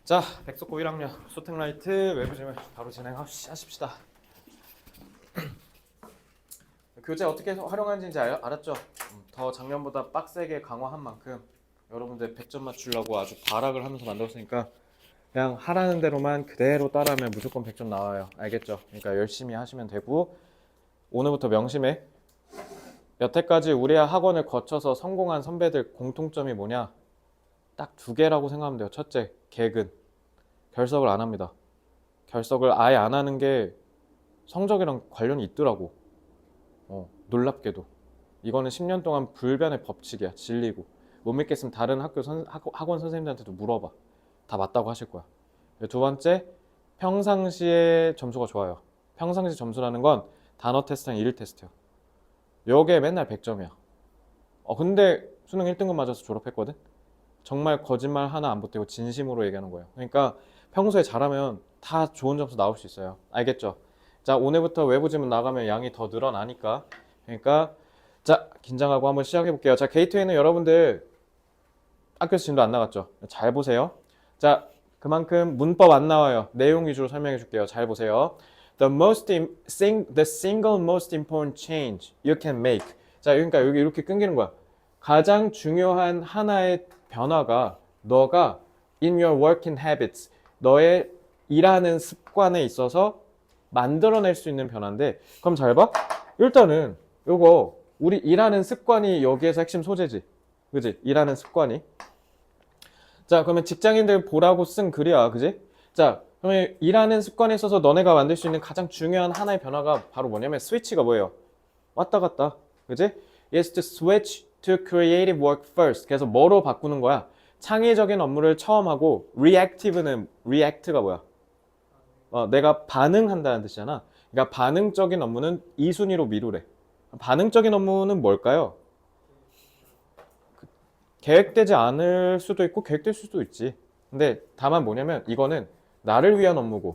자, 백석고 1학년 소택라이트 외부짐을 바로 진행하십시다. 교재 어떻게 활용하는지 알았죠? 더 작년보다 빡세게 강화한 만큼 여러분들 100점 맞추려고 아주 발악을 하면서 만들었으니까 그냥 하라는 대로만 그대로 따라하면 무조건 100점 나와요. 알겠죠? 그러니까 열심히 하시면 되고, 오늘부터 명심해. 여태까지 우리 학원을 거쳐서 성공한 선배들 공통점이 뭐냐? 딱 두 개라고 생각하면 돼요. 첫째, 개근. 결석을 안 합니다. 결석을 아예 안 하는 게 성적이랑 관련이 있더라고. 놀랍게도. 이거는 10년 동안 불변의 법칙이야. 진리고. 못 믿겠으면 다른 학원 선생님들한테도 물어봐. 다 맞다고 하실 거야. 두 번째, 평상시에 점수가 좋아요. 평상시 점수라는 건 단어 테스트랑 일 테스트야. 요게 맨날 100점이야. 근데 수능 1등급 맞아서 졸업했거든? 정말 거짓말 하나 안 보태고 진심으로 얘기하는 거예요. 그러니까 평소에 잘하면 다 좋은 점수 나올 수 있어요. 알겠죠? 자, 오늘부터 외부 지문 나가면 양이 더 늘어나니까. 그러니까 자, 긴장하고 한번 시작해 볼게요. 자, 게이트웨이는 여러분들 학교에서 진도 안 나갔죠? 잘 보세요. 자, 그만큼 문법 안 나와요. 내용 위주로 설명해 줄게요. 잘 보세요. The single most important change you can make. 자, 그러니까 여기 이렇게 끊기는 거야. 가장 중요한 하나의 변화가 너가 in your working habits, 너의 일하는 습관에 있어서 만들어낼 수 있는 변화인데, 그럼 잘 봐. 일단은 요거 우리 일하는 습관이 여기에서 핵심 소재지. 그지? 일하는 습관이. 자, 그러면 직장인들 보라고 쓴 글이야. 그지? 자, 그러면 일하는 습관에 있어서 너네가 만들 수 있는 가장 중요한 하나의 변화가 바로 뭐냐면 스위치가 뭐예요? 왔다 갔다. 그지? Yes, to switch to creative work first. 그래서 뭐로 바꾸는 거야? 창의적인 업무를 처음 하고, react가 뭐야? 내가 반응한다는 뜻이잖아. 그러니까 반응적인 업무는 2순위로 미루래. 반응적인 업무는 뭘까요? 계획되지 않을 수도 있고 계획될 수도 있지. 근데 다만 뭐냐면 이거는 나를 위한 업무고,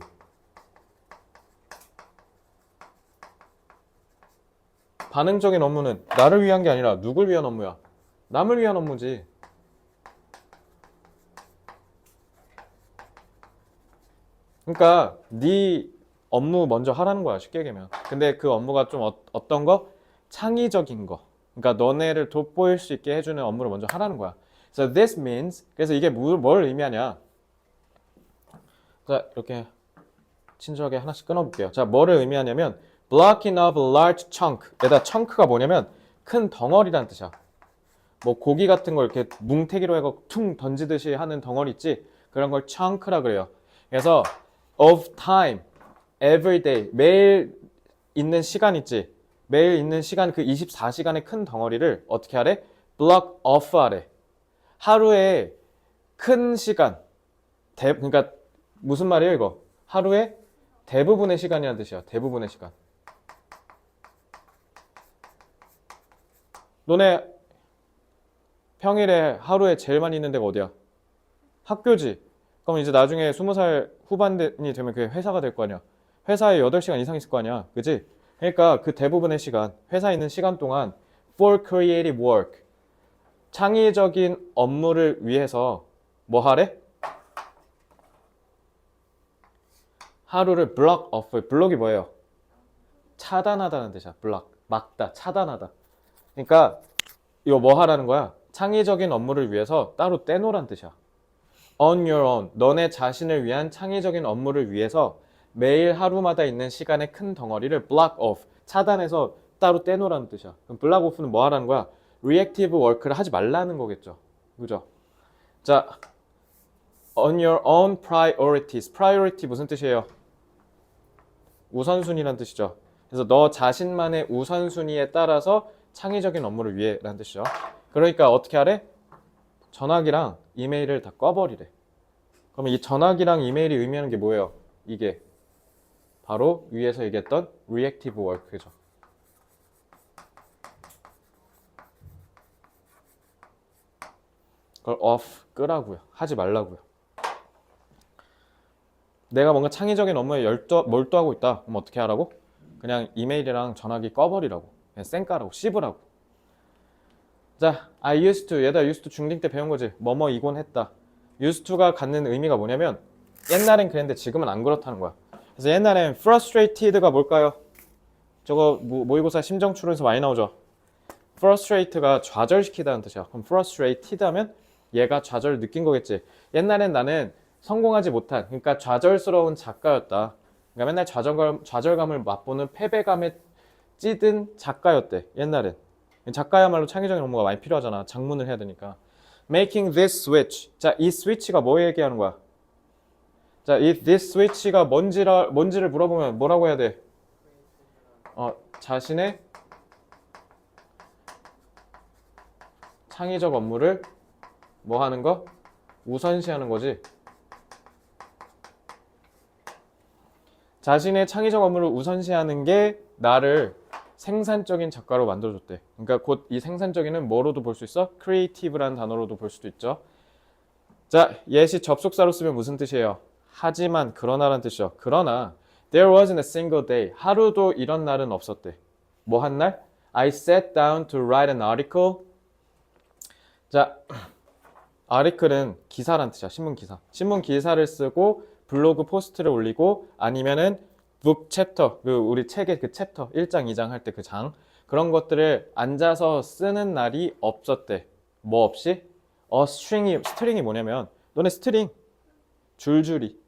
반응적인 업무는 나를 위한 게 아니라 누굴 위한 업무야? 남을 위한 업무지. 그러니까 네 업무 먼저 하라는 거야, 쉽게 얘기하면. 근데 그 업무가 좀 어떤 거? 창의적인 거. 그러니까 너네를 돋보일 수 있게 해주는 업무를 먼저 하라는 거야. So this means, 그래서 이게 뭘 의미하냐? 자, 이렇게 친절하게 하나씩 끊어볼게요. 자, 뭐를 의미하냐면 blocking of a large chunk. 얘다 chunk가 뭐냐면 큰 덩어리라는 뜻이야. 뭐 고기 같은 걸 이렇게 뭉태기로 해서 퉁 던지듯이 하는 덩어리 있지? 그런 걸 chunk라 그래요. 그래서 of time, every day, 매일 있는 시간 있지? 매일 있는 시간, 그 24시간의 큰 덩어리를 어떻게 하래? block off 하래. 하루에 큰 시간, 그러니까 무슨 말이에요 이거? 하루에 대부분의 시간이라는 뜻이야. 대부분의 시간. 너네 평일에 하루에 제일 많이 있는 데가 어디야? 학교지. 그럼 이제 나중에 20살 후반이 되면 그게 회사가 될 거 아니야. 회사에 8시간 이상 있을 거 아니야. 그지? 그러니까 그 대부분의 시간, 회사에 있는 시간 동안 for creative work, 창의적인 업무를 위해서 뭐 하래? 하루를 block off. 블록이 뭐예요? 차단하다는 뜻이야. block. 막다, 차단하다. 그러니까 이거 뭐 하라는 거야? 창의적인 업무를 위해서 따로 떼놓으란 뜻이야. On your own. 너네 자신을 위한 창의적인 업무를 위해서 매일 하루마다 있는 시간의 큰 덩어리를 block off. 차단해서 따로 떼놓으라는 뜻이야. 그럼 block off는 뭐 하라는 거야? reactive work를 하지 말라는 거겠죠. 그죠? 자, on your own priorities. priority 무슨 뜻이에요? 우선순위란 뜻이죠. 그래서 너 자신만의 우선순위에 따라서 창의적인 업무를 위해 라는 뜻이죠. 그러니까 어떻게 하래? 전화기랑 이메일을 다 꺼버리래. 그러면 이 전화기랑 이메일이 의미하는 게 뭐예요? 이게 바로 위에서 얘기했던 reactive work죠. 그걸 off, 끄라고요. 하지 말라고요. 내가 뭔가 창의적인 업무에 몰두하고 있다. 그럼 어떻게 하라고? 그냥 이메일이랑 전화기 꺼버리라고. 그냥 쌩까라고, 씹으라고. 자, I used to. 얘다 used to 중딩 때 배운 거지. 뭐뭐 이곤 했다. used to가 갖는 의미가 뭐냐면 옛날엔 그랬는데 지금은 안 그렇다는 거야. 그래서 옛날엔 frustrated가 뭘까요? 저거 모의고사 심정 추론에서 많이 나오죠. frustrate가 좌절시키다는 뜻이야. 그럼 frustrated 하면 얘가 좌절을 느낀 거겠지. 옛날엔 나는 성공하지 못한, 그러니까 좌절스러운 작가였다. 그러니까 맨날 좌절감을 맛보는 패배감에 찌든 작가였대. 옛날엔. 작가야말로 창의적인 업무가 많이 필요하잖아. 작문을 해야 되니까. Making this switch. 자, 이 스위치가 뭐 얘기하는 거야? 자, 이 this switch가 뭔지를 물어보면 뭐라고 해야 돼? 자신의 창의적 업무를 뭐 하는 거? 우선시하는 거지. 자신의 창의적 업무를 우선시하는 게 나를 생산적인 작가로 만들어줬대. 그러니까 곧 이 생산적인은 뭐로도 볼 수 있어? creative라는 단어로도 볼 수도 있죠. 자, 예시 접속사로 쓰면 무슨 뜻이에요? 하지만, 그러나라는 뜻이죠. 그러나 there wasn't a single day. 하루도 이런 날은 없었대. 뭐 한 날? I sat down to write an article. 자, article은 기사란 뜻이야. 신문 기사. 신문 기사를 쓰고 블로그 포스트를 올리고 아니면은 book chapter, 우리 책의 그 챕터 1장, 2장 할 때 그 장, 그런 것들을 앉아서 쓰는 날이 없었대. 뭐 없이? 스트링이 뭐냐면 너네 스트링 줄줄이,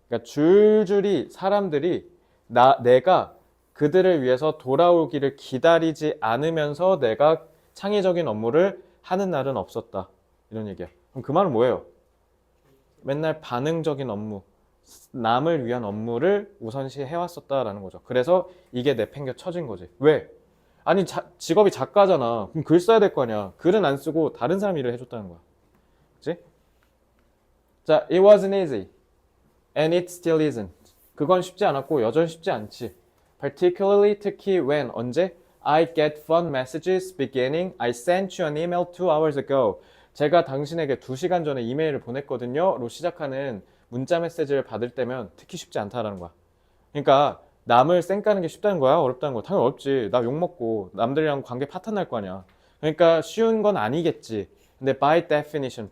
그러니까 줄줄이 사람들이 내가 그들을 위해서 돌아오기를 기다리지 않으면서 내가 창의적인 업무를 하는 날은 없었다. 이런 얘기야. 그럼 그 말은 뭐예요? 맨날 반응적인 업무, 남을 위한 업무를 우선시 해왔었다라는 거죠. 그래서 이게 내팽겨 쳐진 거지. 왜? 아니 직업이 작가잖아. 그럼 글 써야 될 거 아니야. 글은 안 쓰고 다른 사람 일을 해줬다는 거야. 그치? 자, it wasn't easy and it still isn't. 그건 쉽지 않았고 여전히 쉽지 않지. Particularly 특히 when 언제? I get fun messages beginning I sent you an email 2 hours ago. 제가 당신에게 2시간 전에 이메일을 보냈거든요. 로 시작하는 문자 메시지를 받을 때면 특히 쉽지 않다라는 거야. 그러니까 남을 쌩까는 게 쉽다는 거야? 어렵다는 거야? 당연히 어렵지. 나 욕먹고 남들이랑 관계 파탄 날 거 아니야. 그러니까 쉬운 건 아니겠지. 근데 by definition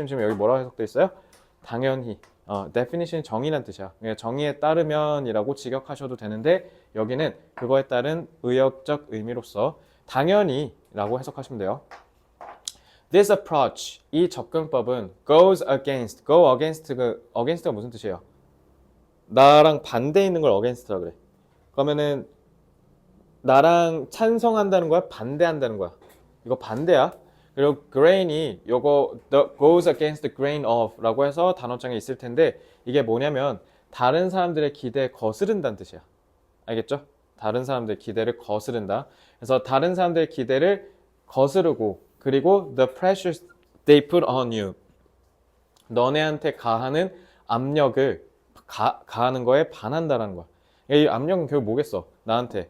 지금 여기 뭐라고 해석돼 있어요? 당연히. definition 정의란 뜻이야. 정의에 따르면이라고 직역하셔도 되는데 여기는 그거에 따른 의역적 의미로서 당연히라고 해석하시면 돼요. This approach, 이 접근법은 goes against, against가 무슨 뜻이에요? 나랑 반대 있는 걸 against라 그래. 그러면은 나랑 찬성한다는 거야? 반대한다는 거야? 이거 반대야. 그리고 grain이 요거 goes against the grain of 라고 해서 단어장에 있을 텐데 이게 뭐냐면 다른 사람들의 기대에 거스른다는 뜻이야. 알겠죠? 다른 사람들의 기대를 거스른다. 그래서 다른 사람들의 기대를 거스르고 그리고 the pressures they put on you. 너네한테 가하는 압력을 가하는 거에 반한다라는 거야. 이 압력은 결국 뭐겠어? 나한테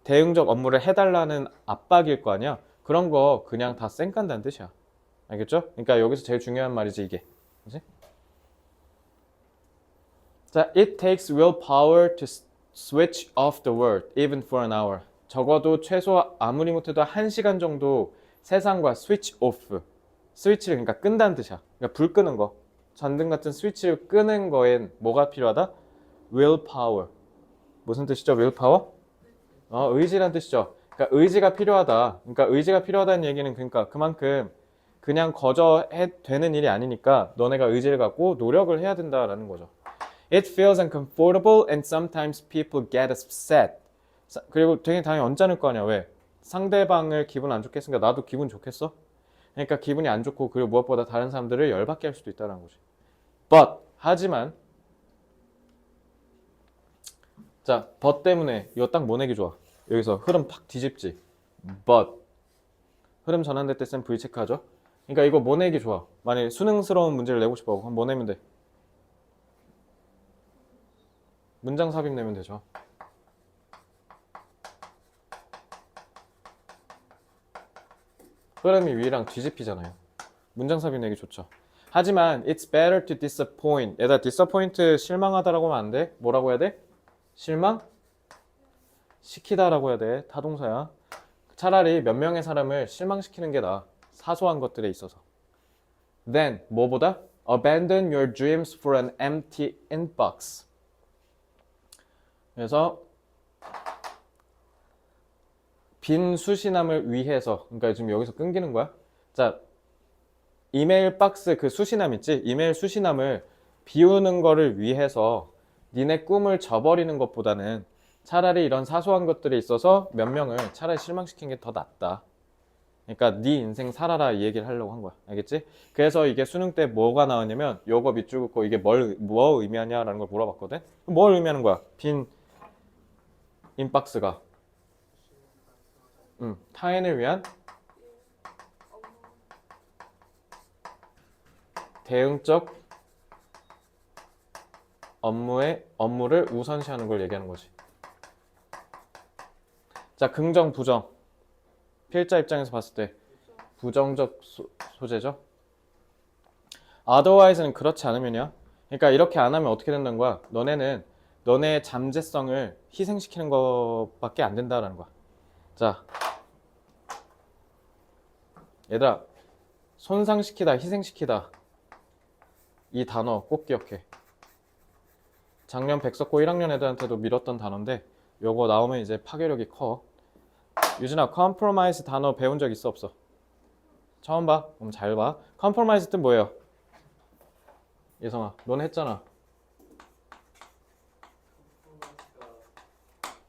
대응적 업무를 해달라는 압박일 거 아니야? 그런 거 그냥 다 쌩깐다는 뜻이야. 알겠죠? 그러니까 여기서 제일 중요한 말이지 이게. 그치? 자, it takes willpower to switch off the world, even for an hour. 적어도 최소 아무리 못해도 1시간 정도 세상과 switch off. 스위치를 그러니까 끈다는 뜻이야. 그러니까 불 끄는 거. 전등 같은 스위치를 끄는 거엔 뭐가 필요하다? willpower. 무슨 뜻이죠? willpower? 의지란 뜻이죠. 그러니까 의지가 필요하다. 그러니까 의지가 필요하다는 얘기는 그러니까 그만큼 그냥 되는 일이 아니니까 너네가 의지를 갖고 노력을 해야 된다라는 거죠. It feels uncomfortable and sometimes people get upset. 그리고 되게 당연히 언짢을 거 아니야. 왜? 상대방을 기분 안 좋게 했으니까 나도 기분 좋겠어? 그러니까 기분이 안 좋고 그리고 무엇보다 다른 사람들을 열받게 할 수도 있다는 거지. But 하지만 자, but 때문에 이거 딱 뭐 내기 좋아? 여기서 흐름 팍 뒤집지. But 흐름 전환될 때 쌤 V 체크하죠. 그러니까 이거 뭐 내기 좋아? 만약에 수능스러운 문제를 내고 싶어. 그럼 뭐 내면 돼? 문장 삽입 내면 되죠. 흐름이 위랑 뒤집히잖아요. 문장 삽입 내기 좋죠. 하지만 it's better to disappoint. 얘들아 disappoint 실망하다라고 하면 안 돼. 뭐라고 해야 돼? 실망? 시키다라고 해야 돼. 타동사야. 차라리 몇 명의 사람을 실망시키는 게 나아. 사소한 것들에 있어서. then 뭐보다? abandon your dreams for an empty inbox. 그래서 빈 수신함을 위해서, 그러니까 지금 여기서 끊기는 거야. 자, 이메일 박스 그 수신함 있지? 이메일 수신함을 비우는 거를 위해서 니네 꿈을 저버리는 것보다는 차라리 이런 사소한 것들에 있어서 몇 명을 차라리 실망시키는 게 더 낫다. 그러니까 네 인생 살아라 이 얘기를 하려고 한 거야. 알겠지? 그래서 이게 수능 때 뭐가 나왔냐면 요거 밑줄 긋고 이게 뭐 의미하냐라는 걸 물어봤거든? 뭘 의미하는 거야? 빈 인박스가 타인을 위한 대응적 업무를 우선시하는 걸 얘기하는 거지. 자, 긍정, 부정. 필자 입장에서 봤을 때 부정적 소재죠. otherwise는 그렇지 않으면요. 그러니까 이렇게 안 하면 어떻게 된다는 거야? 너네는 너네의 잠재성을 희생시키는 것밖에 안 된다라는 거야. 자, 얘들아, 손상시키다, 희생시키다. 이 단어 꼭 기억해. 작년 백석고 1학년 애들한테도 밀었던 단어인데 요거 나오면 이제 파괴력이 커. 유진아, compromise 단어 배운 적 있어 없어? 처음 봐? 그럼 잘 봐. compromise 뜻 뭐예요? 예성아, 넌 했잖아.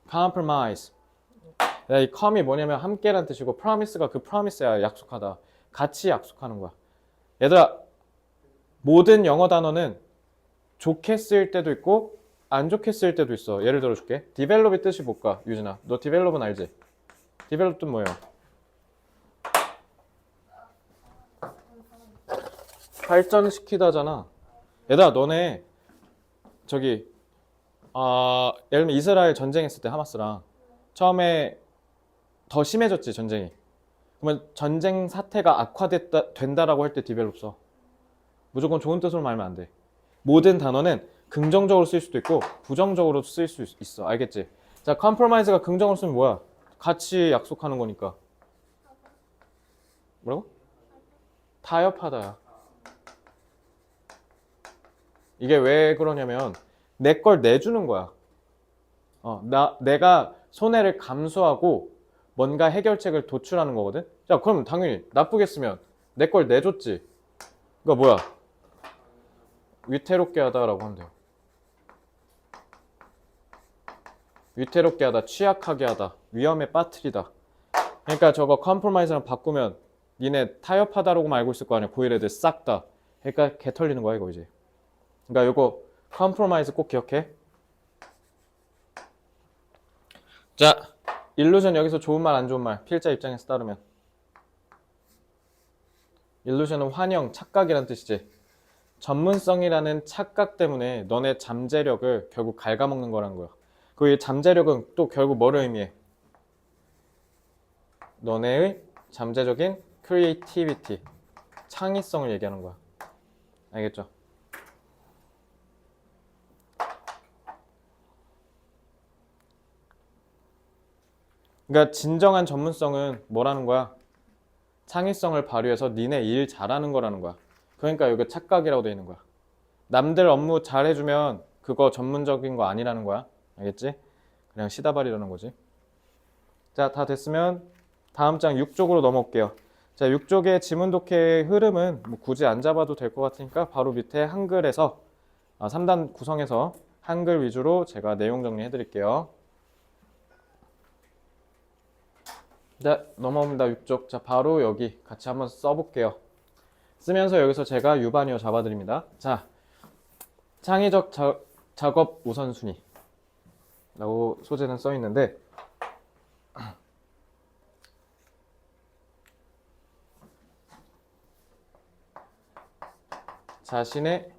compromise. 이 com이 뭐냐면 함께란 뜻이고 promise가 그 promise야. 약속하다. 같이 약속하는 거야. 얘들아, 모든 영어 단어는 좋게 쓰일 때도 있고 안 좋게 쓰일 때도 있어. 예를 들어 줄게. develop의 뜻이 뭘까? 유진아, 너 develop은 알지? develop 뜻 뭐예요? 발전시키다잖아. 얘들아, 너네 저기 예를 들면 이스라엘 전쟁했을 때 하마스랑 처음에 더 심해졌지 전쟁이. 그러면 전쟁 사태가 된다라고 할 때 디벨롭 써. 무조건 좋은 뜻으로 말하면 안 돼. 모든 단어는 긍정적으로 쓸 수도 있고 부정적으로 쓸 수 있어. 알겠지? 자, compromise가 긍정으로 쓰면 뭐야? 같이 약속하는 거니까. 뭐라고? 타협하다야. 이게 왜 그러냐면 내 걸 내주는 거야. 내가 손해를 감수하고 뭔가 해결책을 도출하는 거거든. 자, 그럼 당연히 나쁘게 쓰면 내 걸 내줬지. 그러니까 뭐야? 위태롭게 하다라고 하면 돼요. 위태롭게 하다, 취약하게 하다, 위험에 빠뜨리다. 그러니까 저거 compromise랑 바꾸면 니네 타협하다라고 알고 있을 거 아니야. 고1 애들 싹 다. 그러니까 개 털리는 거야 이거 이제. 그러니까 이거 compromise 꼭 기억해. 자, illusion 여기서 좋은 말 안 좋은 말 필자 입장에서 따르면 illusion은 환영, 착각이란 뜻이지. 전문성이라는 착각 때문에 너네 잠재력을 결국 갉아먹는 거라는 거야. 그 잠재력은 또 결국 뭐를 의미해? 너네의 잠재적인 creativity, 창의성을 얘기하는 거야. 알겠죠? 그러니까 진정한 전문성은 뭐라는 거야? 창의성을 발휘해서 니네 일 잘하는 거라는 거야. 그러니까 여기 착각이라고 되어 있는 거야. 남들 업무 잘해주면 그거 전문적인 거 아니라는 거야. 알겠지? 그냥 시다발이라는 거지. 자, 다 됐으면 다음 장 6쪽으로 넘어올게요. 자, 6쪽의 지문 독해의 흐름은 뭐 굳이 안 잡아도 될 것 같으니까 바로 밑에 한글에서 3단 구성해서 한글 위주로 제가 내용 정리해 드릴게요. 네, 넘어옵니다. 6쪽. 자, 바로 여기 같이 한번 써볼게요. 쓰면서 여기서 제가 유반이어 잡아드립니다. 자, 창의적 작업 우선순위 라고 소재는 써있는데 자신의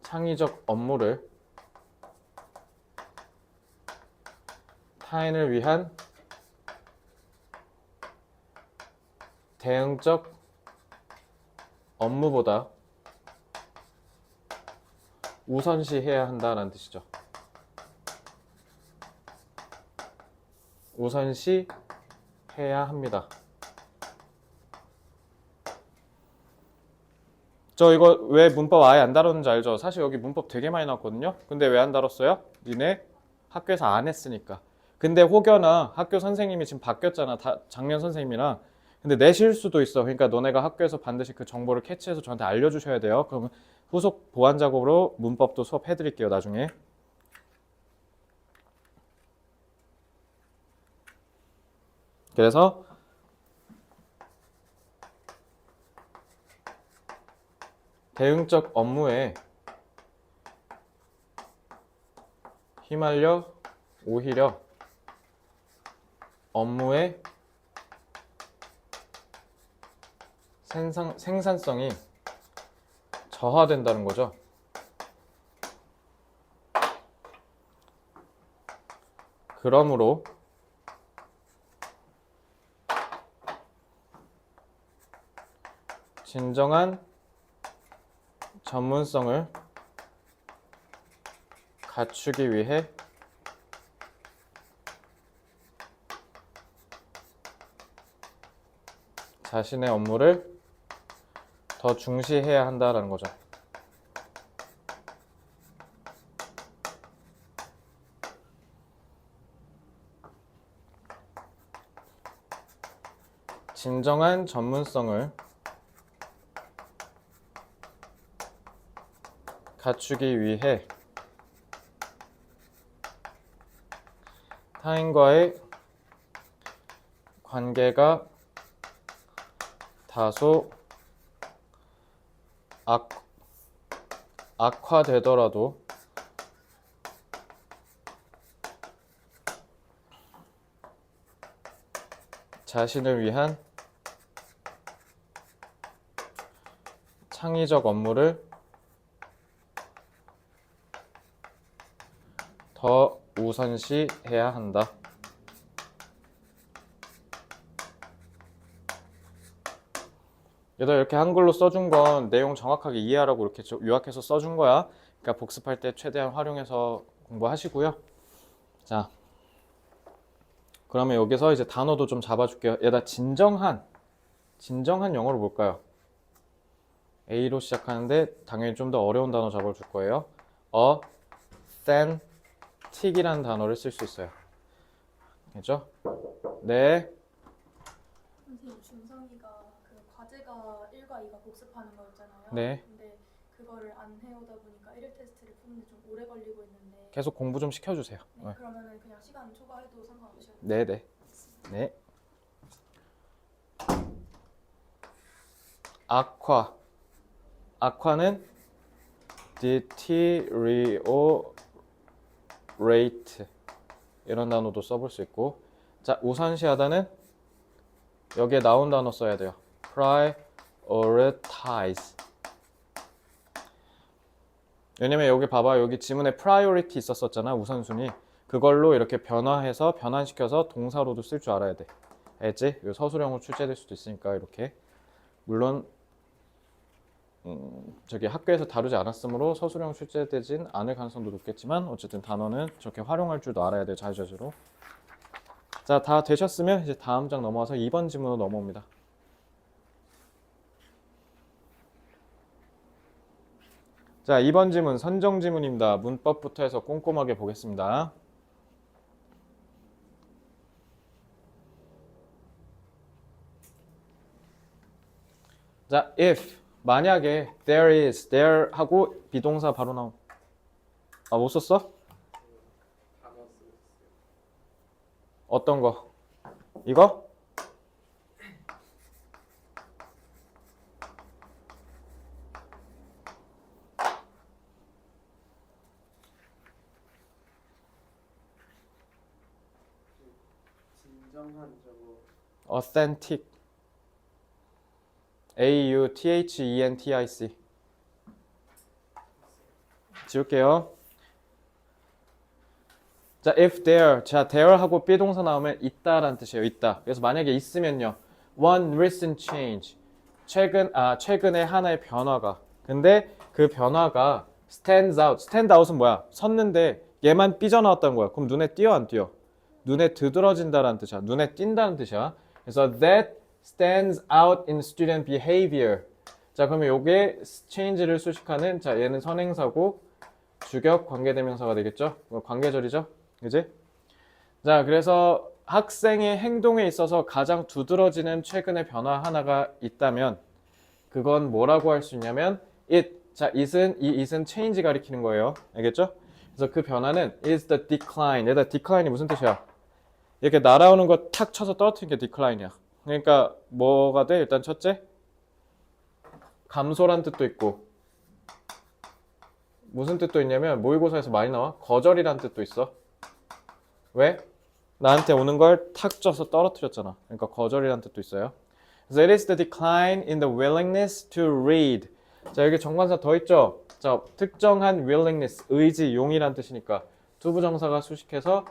창의적 업무를 타인을 위한 대응적 업무보다 우선시해야 한다는 뜻이죠. 우선시해야 합니다. 저 이거 왜 문법 아예 안 다뤘는지 알죠? 사실 여기 문법 되게 많이 나왔거든요. 근데 왜 안 다뤘어요? 니네 학교에서 안 했으니까. 근데 혹여나 학교 선생님이 지금 바뀌었잖아. 작년 선생님이랑. 근데 내실 수도 있어. 그러니까 너네가 학교에서 반드시 그 정보를 캐치해서 저한테 알려주셔야 돼요. 그러면 후속 보완 작업으로 문법도 수업해드릴게요, 나중에. 그래서 대응적 업무에 휘말려 오히려 업무의 생산성이 저하된다는 거죠. 그러므로 진정한 전문성을 갖추기 위해 자신의 업무를 더 중시해야 한다는 거죠. 진정한 전문성을 갖추기 위해 타인과의 관계가 다소 악화되더라도 자신을 위한 창의적 업무를 더 우선시해야 한다. 얘도 이렇게 한글로 써준 건 내용 정확하게 이해하라고 이렇게 요약해서 써준 거야. 그러니까 복습할 때 최대한 활용해서 공부하시고요. 자, 그러면 여기서 이제 단어도 좀 잡아줄게요. 얘다 진정한 영어로 뭘까요? A로 시작하는데 당연히 좀 더 어려운 단어 잡아줄 거예요. authentic이라는 단어를 쓸 수 있어요. 됐죠? 네. 선생님, 준성이가 그 과제가 1과 2가 복습하는 거였잖아요. 네. 근데 그거를 안 해오다 보니까 1일 테스트를 푸는데 좀 오래 걸리고 있는데 계속 공부 좀 시켜주세요. 네, 그러면은 그냥 시간 초과해도 상관없으셔요? 네네. 네. 악화는 deteriorate 이런 단어도 써볼 수 있고, 자, 우선시하다는 여기에 나온 단어 써야 돼요. prioritize. 왜냐면 여기 봐봐, 여기 지문에 priority 있었었잖아, 우선순위. 그걸로 이렇게 변환시켜서 동사로도 쓸 줄 알아야 돼. 알지? 이거 서술형으로 출제될 수도 있으니까 이렇게. 물론 저기 학교에서 다루지 않았으므로 서술형 출제되진 않을 가능성도 높겠지만 어쨌든 단어는 저렇게 활용할 줄도 알아야 돼요, 자유자재로. 자, 다 되셨으면 이제 다음 장 넘어와서 2번 지문으로 넘어옵니다. 자, 2번 지문 선정 지문입니다. 문법부터 해서 꼼꼼하게 보겠습니다. 자, if 만약에 there is, there 하고 비동사 바로 나옴. 아, 못 썼어? 어떤 거? 이거? 진정한 저거 authentic. A-U-T-H-E-N-T-I-C. 지울게요. 자, if there. 자, there 하고 비동사 나오면 있다라는 뜻이에요. 있다. 그래서 만약에 있으면요. One recent change. 최근에 하나의 변화가. 근데 그 변화가 stands out. stand out은 뭐야? 섰는데 얘만 삐져나왔다는 거야. 그럼 눈에 띄어 안 띄어? 눈에 드드러진다라는 뜻이야. 눈에 띈다는 뜻이야. 그래서 that stands out in student behavior. 자, 그러면 요게 change를 수식하는, 자, 얘는 선행사고 주격 관계대명사가 되겠죠? 관계절이죠? 그지? 자, 그래서 학생의 행동에 있어서 가장 두드러지는 최근의 변화 하나가 있다면 그건 뭐라고 할 수 있냐면 자, 이 it은 change 가리키는 거예요. 알겠죠? 그래서 그 변화는 is the decline. 얘들아, decline이 무슨 뜻이야? 이렇게 날아오는 거 탁 쳐서 떨어뜨리는 게 decline이야. 그러니까 뭐가 돼? 일단 첫째, 감소란 뜻도 있고 무슨 뜻도 있냐면 모의고사에서 많이 나와. 거절이란 뜻도 있어. 왜? 나한테 오는 걸 탁 쪄서 떨어뜨렸잖아. 그러니까 거절이란 뜻도 있어요. 그래서 it is the decline in the willingness to read. 자, 여기 정관사 더 있죠? 자, 특정한 willingness, 의지, 용이란 뜻이니까 투부정사가 수식해서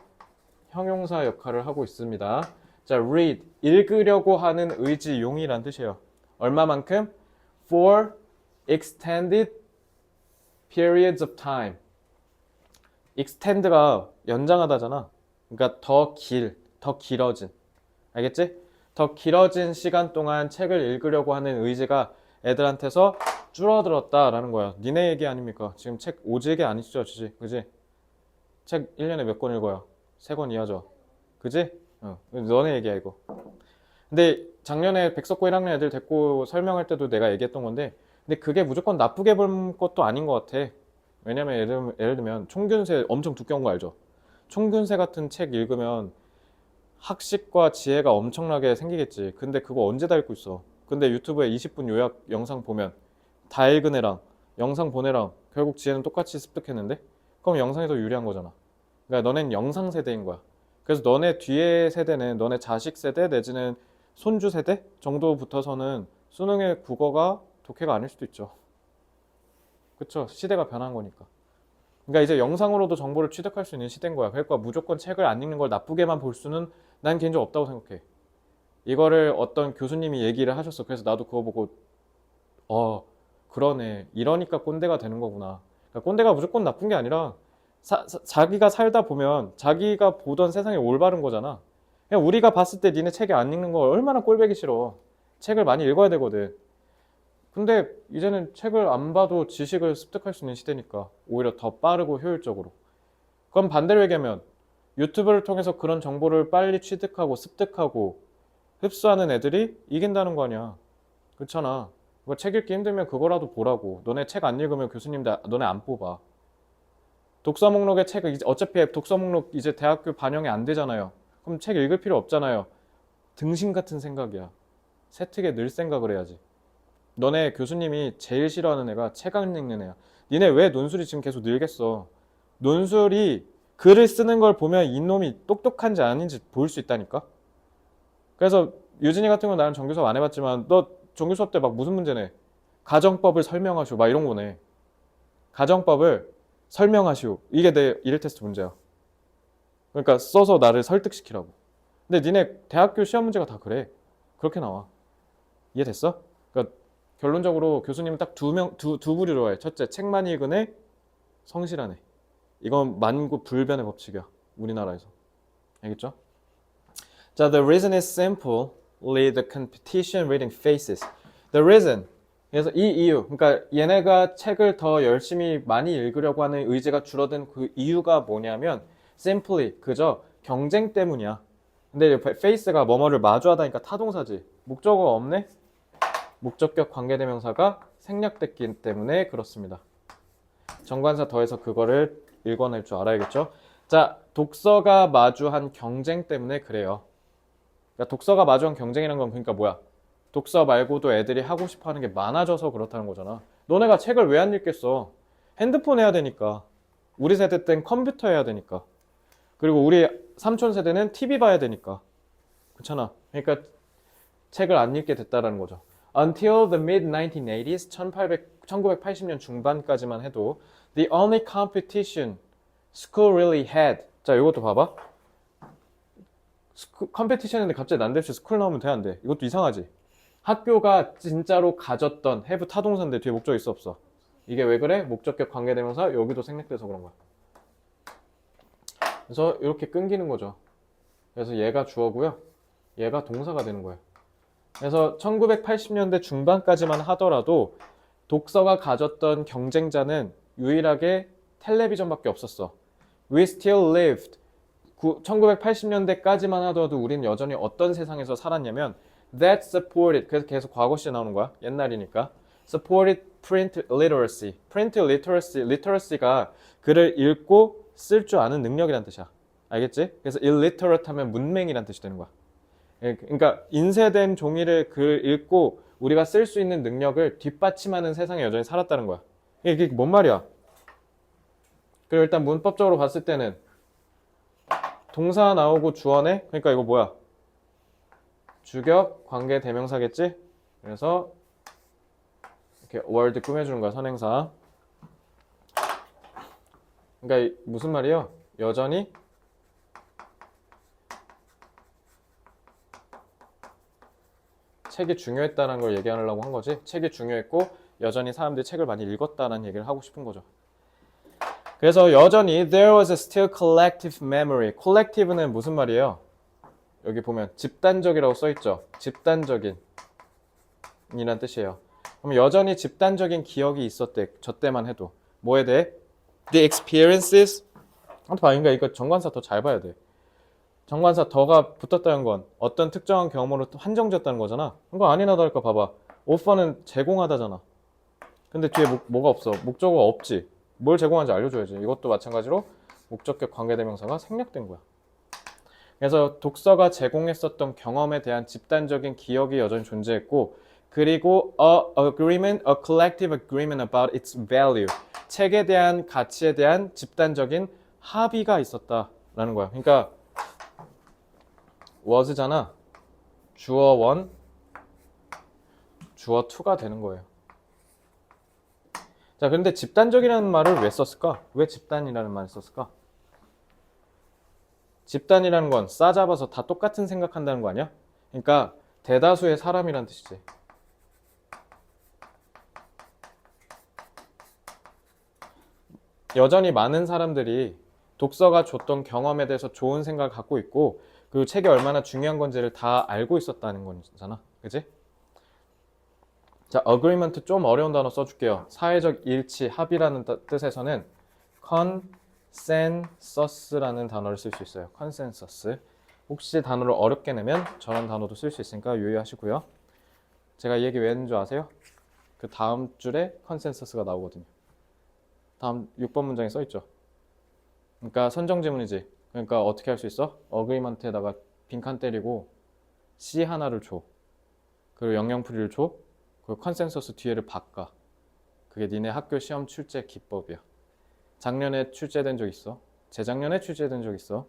형용사 역할을 하고 있습니다. 자, read, 읽으려고 하는 의지, 용이란 뜻이에요. 얼마만큼? For extended periods of time. extend가 연장하다잖아. 그러니까 더 길어진. 알겠지? 더 길어진 시간 동안 책을 읽으려고 하는 의지가 애들한테서 줄어들었다라는 거야. 니네 얘기 아닙니까? 지금 책 오지 얘기 아니시죠? 그지? 책 1년에 몇 권 읽어요? 3권 이하죠? 그지? 너네 얘기야 이거. 근데 작년에 백석고 1학년 애들 데리고 설명할 때도 내가 얘기했던 건데 근데 그게 무조건 나쁘게 볼 것도 아닌 것 같아. 왜냐면 예를 들면 총균세 엄청 두꺼운 거 알죠? 총균세 같은 책 읽으면 학식과 지혜가 엄청나게 생기겠지. 근데 그거 언제 다 읽고 있어? 근데 유튜브에 20분 요약 영상 보면 다 읽은 애랑 영상 본 애랑 결국 지혜는 똑같이 습득했는데? 그럼 영상이 더 유리한 거잖아. 그러니까 너넨 영상 세대인 거야. 그래서 너네 뒤에 세대는 너네 자식 세대 내지는 손주 세대 정도 붙어서는 수능의 국어가 독해가 아닐 수도 있죠. 그쵸? 시대가 변한 거니까. 그러니까 이제 영상으로도 정보를 취득할 수 있는 시대인 거야. 그러니까 무조건 책을 안 읽는 걸 나쁘게만 볼 수는 난 개인적으로 없다고 생각해. 이거를 어떤 교수님이 얘기를 하셨어. 그래서 나도 그거 보고 그러네. 이러니까 꼰대가 되는 거구나. 그러니까 꼰대가 무조건 나쁜 게 아니라 자기가 살다 보면 자기가 보던 세상이 올바른 거잖아. 그냥 우리가 봤을 때 니네 책이 안 읽는 거 얼마나 꼴보기 싫어. 책을 많이 읽어야 되거든. 근데 이제는 책을 안 봐도 지식을 습득할 수 있는 시대니까 오히려 더 빠르고 효율적으로. 그럼 반대로 얘기하면 유튜브를 통해서 그런 정보를 빨리 취득하고 습득하고 흡수하는 애들이 이긴다는 거 아니야. 그렇잖아. 뭐 책 읽기 힘들면 그거라도 보라고. 너네 책 안 읽으면 교수님 너네 안 뽑아. 독서 목록에 책 어차피 독서 목록 이제 대학교 반영이 안 되잖아요. 그럼 책 읽을 필요 없잖아요. 등신 같은 생각이야. 세특에 늘 생각을 해야지. 너네 교수님이 제일 싫어하는 애가 책 안 읽는 애야. 니네 왜 논술이 지금 계속 늘겠어? 논술이 글을 쓰는 걸 보면 이놈이 똑똑한지 아닌지 볼 수 있다니까? 그래서 유진이 같은 건 나는 정규 수업 안 해봤지만 너 정규 수업 때 막 무슨 문제 내? 가정법을 설명하시오 막 이런 거네. 가정법을 설명하시오. 이게 내 1일 테스트 문제야. 그러니까 써서 나를 설득시키라고. 근데 니네 대학교 시험 문제가 다 그래. 그렇게 나와. 이해됐어? 그러니까 결론적으로 교수님은 딱 두 부류로 해. 첫째, 책만 읽은 애, 성실한 애. 이건 만구불변의 법칙이야. 우리나라에서. 알겠죠? 자, the reason is simply the competition reading faces. The reason. 그래서 이 이유. 그러니까 얘네가 책을 더 열심히 많이 읽으려고 하는 의지가 줄어든 그 이유가 뭐냐면 simply 그저 경쟁 때문이야. 근데 face가 뭐뭐를 마주하다니까 타동사지. 목적어가 없네? 목적격 관계대명사가 생략됐기 때문에 그렇습니다. 정관사 더해서 그거를 읽어낼 줄 알아야겠죠? 자, 독서가 마주한 경쟁 때문에 그래요. 그러니까 독서가 마주한 경쟁이라는 건 그러니까 뭐야? 독서 말고도 애들이 하고 싶어 하는 게 많아져서 그렇다는 거잖아. 너네가 책을 왜 안 읽겠어? 핸드폰 해야 되니까. 우리 세대 땐 컴퓨터 해야 되니까. 그리고 우리 삼촌 세대는 TV 봐야 되니까. 그렇잖아. 그러니까 책을 안 읽게 됐다라는 거죠. Until the mid-1980s, 1980년 중반까지만 해도 the only competition school really had. 자, 이것도 봐봐. 컴페티션인데 갑자기 난데없이 스쿨 나오면 돼, 안 돼? 이것도 이상하지? 학교가 진짜로 가졌던 have 타동사인데 뒤에 목적 있어 없어? 이게 왜 그래? 목적격 관계대명사 여기도 생략돼서 그런 거야. 그래서 이렇게 끊기는 거죠. 그래서 얘가 주어고요. 얘가 동사가 되는 거예요. 그래서 1980년대 중반까지만 하더라도 독서가 가졌던 경쟁자는 유일하게 텔레비전밖에 없었어. We still lived. 1980년대까지만 하더라도 우리는 여전히 어떤 세상에서 살았냐면 that supported, 그래서 계속 과거 시제 나오는 거야. 옛날이니까. supported print literacy. print literacy, literacy가 글을 읽고 쓸 줄 아는 능력이란 뜻이야. 알겠지? 그래서 illiterate 하면 문맹이란 뜻이 되는 거야. 그러니까 인쇄된 종이를 글 읽고 우리가 쓸 수 있는 능력을 뒷받침하는 세상에 여전히 살았다는 거야. 이게 뭔 말이야? 그리고 일단 문법적으로 봤을 때는 동사 나오고 주어네? 그러니까 이거 뭐야? 주격, 관계, 대명사겠지? 그래서 이렇게 word 꾸며주는 거야, 선행사. 그러니까 무슨 말이에요? 여전히 책이 중요했다는 걸 얘기하려고 한 거지. 책이 중요했고 여전히 사람들이 책을 많이 읽었다는 얘기를 하고 싶은 거죠. 그래서 여전히 there was still collective memory. collective는 무슨 말이에요? 여기 보면 집단적이라고 써있죠. 집단적인 이란 뜻이에요. 그럼 여전히 집단적인 기억이 있었대. 저 때만 해도. 뭐에 대해? The experiences. 그러니까 이거 정관사 더 잘 봐야 돼. 정관사 더가 붙었다는 건 어떤 특정한 경험으로 한정졌다는 거잖아. 그거 아니나 다를까 봐봐. 오퍼는 제공하다잖아. 근데 뒤에 뭐가 없어? 목적어가 없지. 뭘 제공하는지 알려줘야지. 이것도 마찬가지로 목적격 관계대명사가 생략된 거야. 그래서 독서가 제공했었던 경험에 대한 집단적인 기억이 여전히 존재했고, 그리고 a collective agreement about its value. 책에 대한 가치에 대한 집단적인 합의가 있었다라는 거야. 그러니까 was잖아. 주어 1, 주어 2가 되는 거예요. 자, 그런데 집단적이라는 말을 왜 썼을까? 왜 집단이라는 말을 썼을까? 집단이라는 건 싸잡아서 다 똑같은 생각한다는 거 아니야? 그러니까 대다수의 사람이란 뜻이지. 여전히 많은 사람들이 독서가 줬던 경험에 대해서 좋은 생각을 갖고 있고, 그리고 책이 얼마나 중요한 건지를 다 알고 있었다는 거잖아. 그지? 자, agreement 좀 어려운 단어 써줄게요. 사회적 일치, 합의라는 뜻에서는 consensus라는 단어를 쓸 수 있어요. consensus. 혹시 단어를 어렵게 내면 저런 단어도 쓸 수 있으니까 유의하시고요. 제가 이 얘기 왜 했는 줄 아세요? 그 다음 줄에 consensus가 나오거든요. 다음 6번 문장에 써있죠. 그러니까 선정지문이지. 그러니까 어떻게 할 수 있어? 어그리먼트에다가 빈칸 때리고 C 하나를 줘. 그리고 영영풀이를 줘. 그리고 컨센서스 뒤에를 바꿔. 그게 니네 학교 시험 출제 기법이야. 작년에 출제된 적 있어? 재작년에 출제된 적 있어?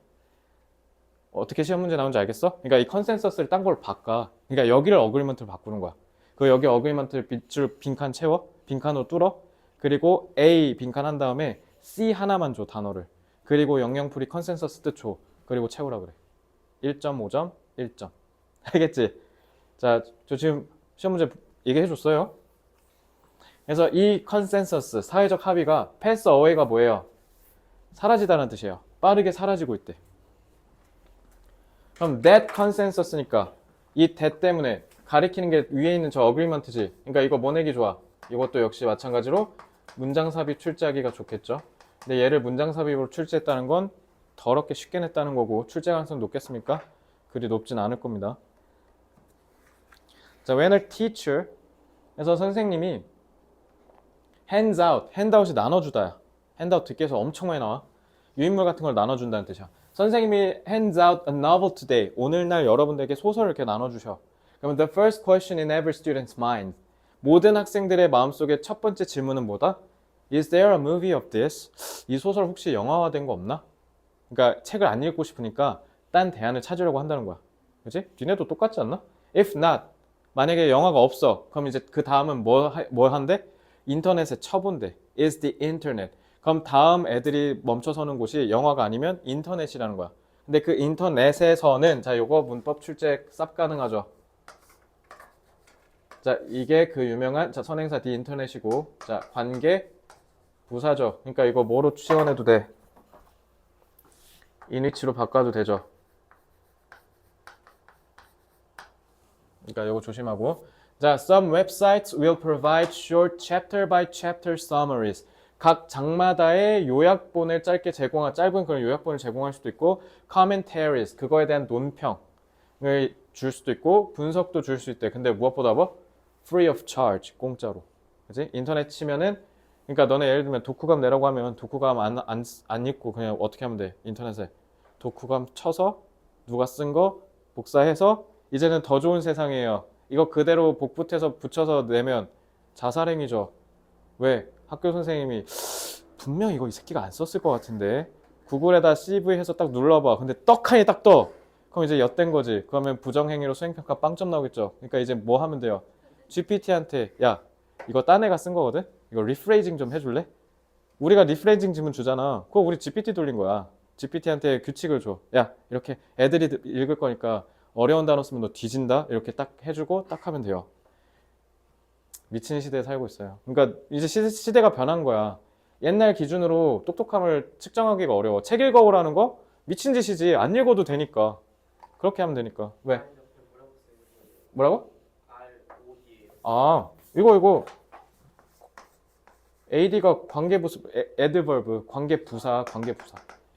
어떻게 시험 문제 나오는지 알겠어? 그러니까 이 컨센서스를 딴 걸로 바꿔. 그러니까 여기를 어그리먼트로 바꾸는 거야. 그 여기 어그리먼트를 빈칸 채워. 빈칸으로 뚫어. 그리고 A 빈칸 한 다음에 C 하나만 줘, 단어를. 그리고 영영풀이 컨센서스 뜻 줘. 그리고 채우라 그래. 1.5점, 1점. 알겠지? 자, 저 지금 시험 문제 얘기해 줬어요. 그래서 이 컨센서스, 사회적 합의가 pass away가 뭐예요? 사라지다는 뜻이에요. 빠르게 사라지고 있대. 그럼 that consensus니까 이 that 때문에 가리키는 게 위에 있는 저 agreement지. 그러니까 이거 뭐 내기 좋아? 이것도 역시 마찬가지로 문장 삽입 출제하기가 좋겠죠. 근데 얘를 문장 삽입으로 출제했다는 건 더럽게 쉽게 냈다는 거고 출제 가능성이 높겠습니까? 그리 높진 않을 겁니다. 자, when a teacher, 그래서 선생님이 hands out, handout이 나눠주다야. handout 듣기에서 엄청 많이 나와. 유인물 같은 걸 나눠준다는 뜻이야. 선생님이 hands out a novel today. 오늘날 여러분들에게 소설을 이렇게 나눠주셔. 그러면 the first question in every student's mind. 모든 학생들의 마음속에 첫 번째 질문은 뭐다? Is there a movie of this? 이 소설 혹시 영화화된 거 없나? 그러니까 책을 안 읽고 싶으니까 딴 대안을 찾으려고 한다는 거야. 그치? 니네도 똑같지 않나? If not, 만약에 영화가 없어. 그럼 이제 그 다음은 뭐 한대? 인터넷에 쳐본대. Is the internet. 그럼 다음 애들이 멈춰서는 곳이 영화가 아니면 인터넷이라는 거야. 근데 그 인터넷에서는 자, 요거 문법 출제 쌉 가능하죠. 자, 이게 그 유명한 자, 선행사 the internet이고 자, 관계 부사죠. 그러니까 이거 뭐로 지원해도 돼. in which로 바꿔도 되죠. 그러니까 이거 조심하고. 자, some websites will provide short chapter by chapter summaries. 각 장마다의 요약본을 짧게 제공한 짧은 그런 요약본을 제공할 수도 있고, commentaries 그거에 대한 논평을 줄 수도 있고, 분석도 줄 수 있대. 근데 무엇보다 뭐 free of charge 공짜로. 그지? 인터넷 치면은 그러니까 너네 예를 들면 독후감 내라고 하면 독후감 안 읽고 그냥 어떻게 하면 돼? 인터넷에 독후감 쳐서 누가 쓴 거 복사해서 이제는 더 좋은 세상이에요. 이거 그대로 복붙해서 붙여서 내면 자살행위죠. 왜? 학교 선생님이 분명 이거 이 새끼가 안 썼을 것 같은데 구글에다 CV 해서 딱 눌러봐. 근데 떡하니 딱 떠. 그럼 이제 엿된 거지. 그러면 부정행위로 수행평가 빵점 나오겠죠. 그러니까 이제 뭐 하면 돼요? GPT한테 야 이거 딴 애가 쓴 거거든? 이거 리프레이징 좀 해줄래? 우리가 리프레이징 지문 주잖아. 그거 우리 GPT 돌린 거야. GPT한테 규칙을 줘. 야 이렇게 애들이 읽을 거니까 어려운 단어 쓰면 너 뒤진다. 이렇게 딱 해주고 딱 하면 돼요. 미친 시대에 살고 있어요. 그러니까 이제 시대가 변한 거야. 옛날 기준으로 똑똑함을 측정하기가 어려워. 책 읽어오라는 거? 미친 짓이지. 안 읽어도 되니까. 그렇게 하면 되니까. 왜? 뭐라고? 아 이거 AD가 관계부사, adverb, 관계부사.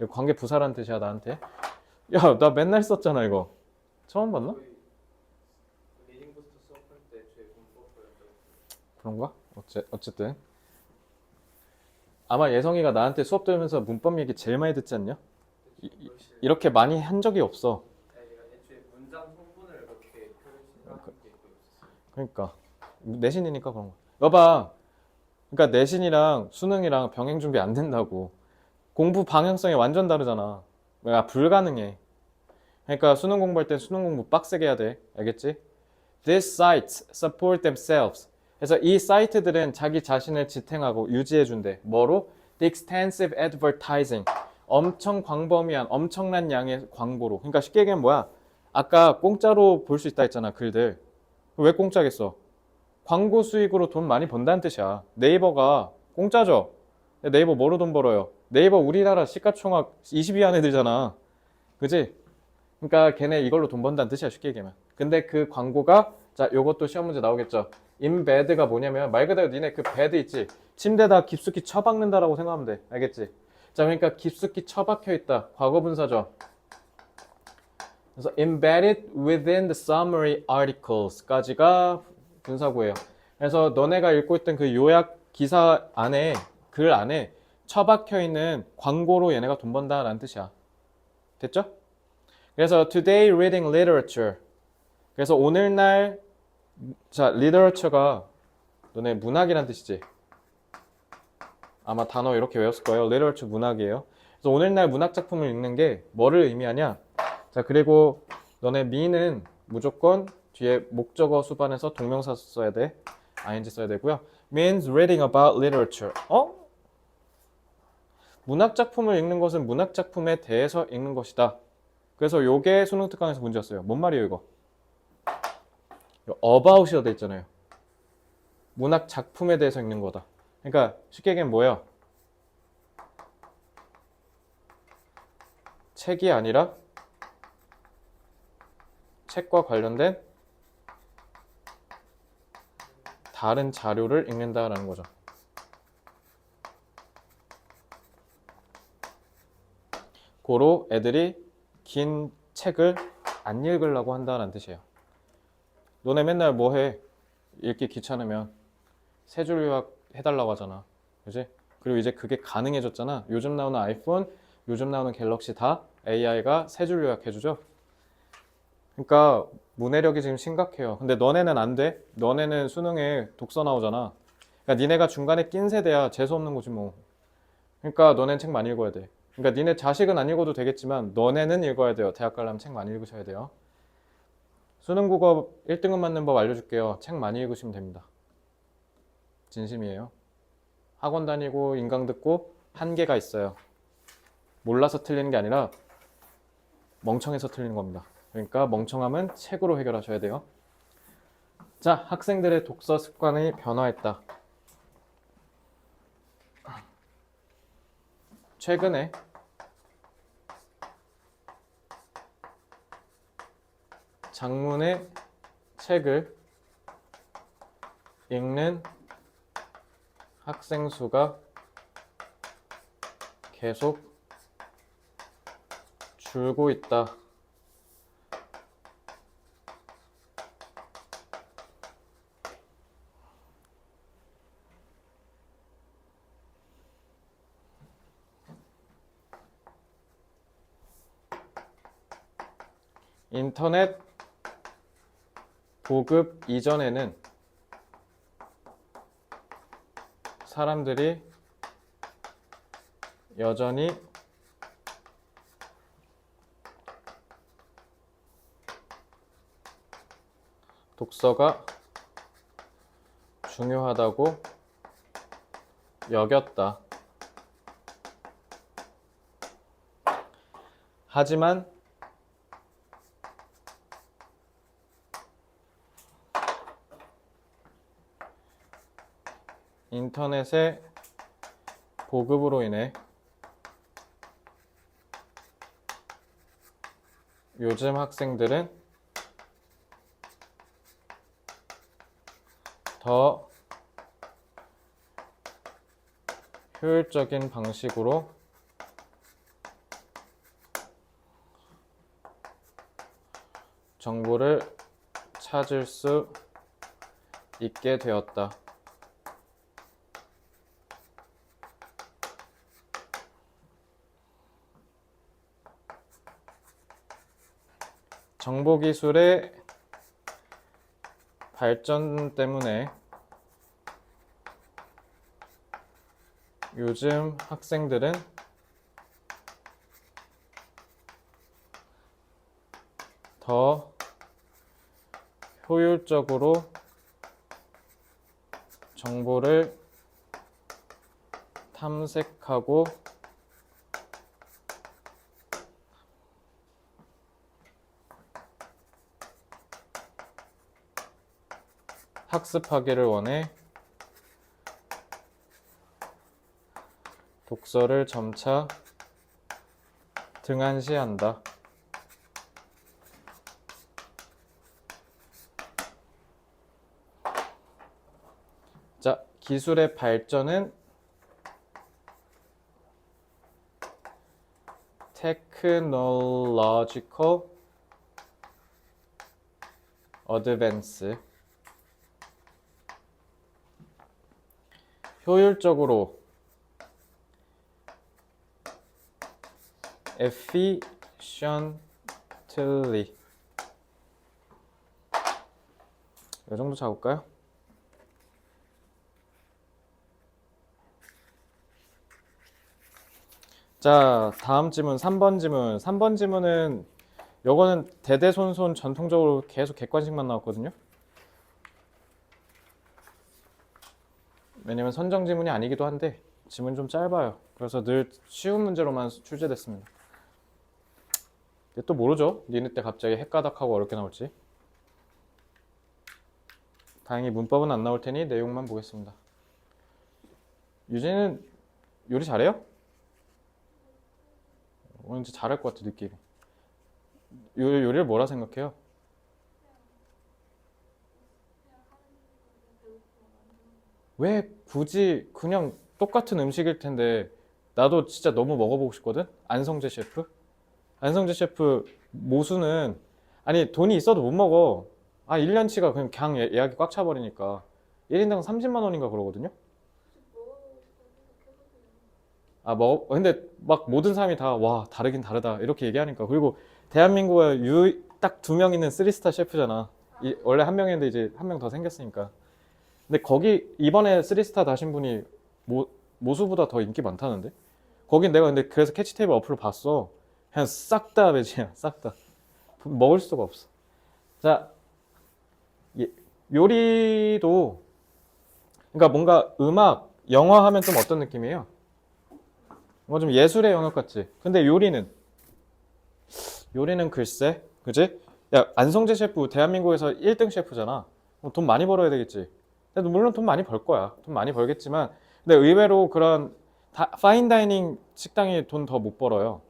이거 관계부사라는 뜻이야 나한테. 야 나 맨날 썼잖아 이거. 처음 봤나? 그런가? 어쨌든 아마 예성이가 나한테 수업 들으면서 문법 얘기 제일 많이 듣지 않냐? 이렇게 많이 한 적이 없어. 그러니까 내신이니까 그런 거. 여봐. 그러니까 내신이랑 수능이랑 병행 준비 안 된다고. 공부 방향성이 완전 다르잖아. 야 불가능해. 그러니까 수능 공부할 땐 수능 공부 빡세게 해야 돼. 알겠지? These sites support themselves. 그래서 이 사이트들은 자기 자신을 지탱하고 유지해준대. 뭐로? The extensive advertising. 엄청 광범위한 엄청난 양의 광고로. 그러니까 쉽게 얘기하면 뭐야? 아까 공짜로 볼 수 있다 했잖아 글들. 왜 공짜겠어? 광고 수익으로 돈 많이 번다는 뜻이야. 네이버가 공짜죠? 네이버 뭐로 돈 벌어요? 네이버 우리나라 시가총액 20위 안에 들잖아. 그지? 그러니까 걔네 이걸로 돈 번다는 뜻이야 쉽게 얘기하면. 근데 그 광고가 자 요것도 시험 문제 나오겠죠. embed가 뭐냐면 말 그대로 니네 그 bed 있지. 침대에다 깊숙이 처박는다라고 생각하면 돼. 알겠지? 자 그러니까 깊숙이 처박혀 있다. 과거 분사죠. 그래서 embedded within the summary articles까지가 분사구예요. 그래서 너네가 읽고 있던 그 요약 기사 안에 글 안에 처박혀 있는 광고로 얘네가 돈 번다라는 뜻이야. 됐죠? 그래서 today reading literature. 그래서 오늘날 자 literature가 너네 문학이란 뜻이지. 아마 단어 이렇게 외웠을 거예요. literature 문학이에요. 그래서 오늘날 문학 작품을 읽는 게 뭐를 의미하냐? 자 그리고 너네 me는 무조건 뒤에 목적어 수반에서 동명사 써야 돼. ing 써야 되고요. means reading about literature. 문학 작품을 읽는 것은 문학 작품에 대해서 읽는 것이다. 그래서 요게 수능 특강에서 문제였어요. 뭔 말이에요 이거? about이라 돼 있잖아요. 문학 작품에 대해서 읽는 거다. 그러니까 쉽게 얘기하면 뭐예요? 책이 아니라 책과 관련된 다른 자료를 읽는다라는 거죠. 고로 애들이 긴 책을 안 읽으려고 한다는 뜻이에요. 너네 맨날 뭐 해? 읽기 귀찮으면 세 줄 요약 해달라고 하잖아. 그지? 그리고 이제 그게 가능해졌잖아. 요즘 나오는 아이폰, 요즘 나오는 갤럭시 다 AI가 세 줄 요약해주죠. 그러니까 문해력이 지금 심각해요. 근데 너네는 안 돼. 너네는 수능에 독서 나오잖아. 그러니까 니네가 중간에 낀 세대야. 재수없는 거지 뭐. 그러니까 너네는 책 많이 읽어야 돼. 그러니까 니네 자식은 안 읽어도 되겠지만 너네는 읽어야 돼요. 대학 가려면 책 많이 읽으셔야 돼요. 수능국어 1등급 맞는 법 알려줄게요. 책 많이 읽으시면 됩니다. 진심이에요. 학원 다니고 인강 듣고 한계가 있어요. 몰라서 틀리는 게 아니라 멍청해서 틀리는 겁니다. 그러니까 멍청함은 책으로 해결하셔야 돼요. 자, 학생들의 독서 습관이 변화했다. 최근에 장문의 책을 읽는 학생 수가 계속 줄고 있다. 인터넷 보급 이전에는 사람들이 여전히 독서가 중요하다고 여겼다. 하지만 인터넷의 보급으로 인해 요즘 학생들은 더 효율적인 방식으로 정보를 찾을 수 있게 되었다. 정보기술의 발전 때문에 요즘 학생들은 더 효율적으로 정보를 탐색하고 학습하기를 원해 독서를 점차 등한시한다. 자, 기술의 발전은 technological advance 효율적으로 efficiently 이 정도 잡을까요? 자, 다음 지문 3번 지문. 3번 지문은 요거는 대대손손 전통적으로 계속 객관식만 나왔거든요. 왜냐면 선정 지문이 아니기도 한데 지문이 좀 짧아요. 그래서 늘 쉬운 문제로만 출제됐습니다. 근데 또 모르죠. 니네 때 갑자기 헷가닥하고 어렵게 나올지. 다행히 문법은 안 나올 테니 내용만 보겠습니다. 유진은 요리 잘해요? 오늘 진짜 잘할 것 같아 느낌이. 요리를 뭐라 생각해요? 왜 굳이 그냥 똑같은 음식일 텐데 나도 진짜 너무 먹어보고 싶거든? 안성재 셰프? 안성재 셰프 모수는 아니 돈이 있어도 못 먹어. 1년치가 그냥 예약이 꽉 차버리니까 1인당 30만 원인가 그러거든요? 근데 막 모든 사람이 다 와 다르긴 다르다 이렇게 얘기하니까. 그리고 대한민국에 딱 2명 있는 3스타 셰프잖아. 원래 1명이었는데 이제 1명 더 생겼으니까. 근데 거기 이번에 3스타 다신 분이 모수보다 더 인기 많다는데? 거긴 내가 근데 그래서 캐치테이블 어플을 봤어. 그냥 싹 다 매진이야. 싹 다 먹을 수가 없어. 자, 요리도 그러니까 뭔가 음악, 영화 하면 좀 어떤 느낌이에요? 뭔가 좀 예술의 영역 같지? 근데 요리는 글쎄, 그지? 야, 안성재 셰프 대한민국에서 1등 셰프잖아. 돈 많이 벌어야 되겠지. 근데 물론 돈 많이 벌 거야. 돈 많이 벌겠지만, 근데 의외로 그런 파인다이닝 식당이 돈 더 못 벌어요.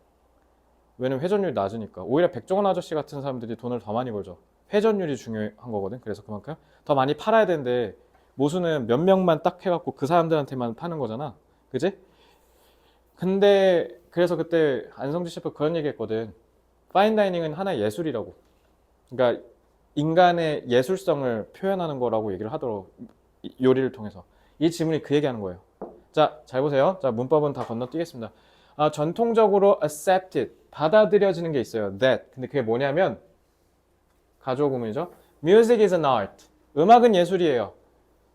왜냐면 회전율이 낮으니까. 오히려 백종원 아저씨 같은 사람들이 돈을 더 많이 벌죠. 회전율이 중요한 거거든. 그래서 그만큼 더 많이 팔아야 되는데 모수는 몇 명만 딱 해갖고 그 사람들한테만 파는 거잖아. 그지? 근데 그래서 그때 안성재 셰프 그런 얘기 했거든. 파인다이닝은 하나의 예술이라고. 그러니까 인간의 예술성을 표현하는 거라고 얘기를 하더라고. 요리를 통해서. 이 지문이 그 얘기하는 거예요. 자, 잘 보세요. 자, 문법은 다 건너뛰겠습니다. 전통적으로 accepted, 받아들여지는 게 있어요. that. 근데 그게 뭐냐면 가주어 구문이죠. Music is an art. 음악은 예술이에요.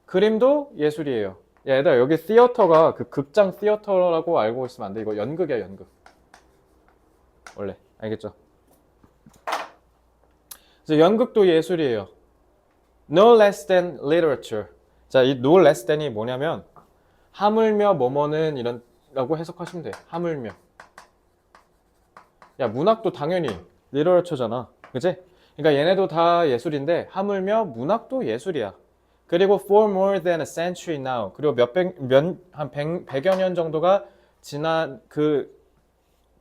그림도 예술이에요. 야, 얘들아, 여기 theater가 그 극장 theater라고 알고 있으면 안 돼. 이거 연극이야, 연극. 원래. 알겠죠? 그래서 연극도 예술이에요. No less than literature. 자, 이 no less than이 뭐냐면 하물며 뭐뭐는 이런 라고 해석하시면 돼. 하물며. 야, 문학도 당연히 literature잖아. 그치? 그러니까 얘네도 다 예술인데 하물며 문학도 예술이야. 그리고 for more than a century now. 그리고 한 100여 년 정도가 지난 그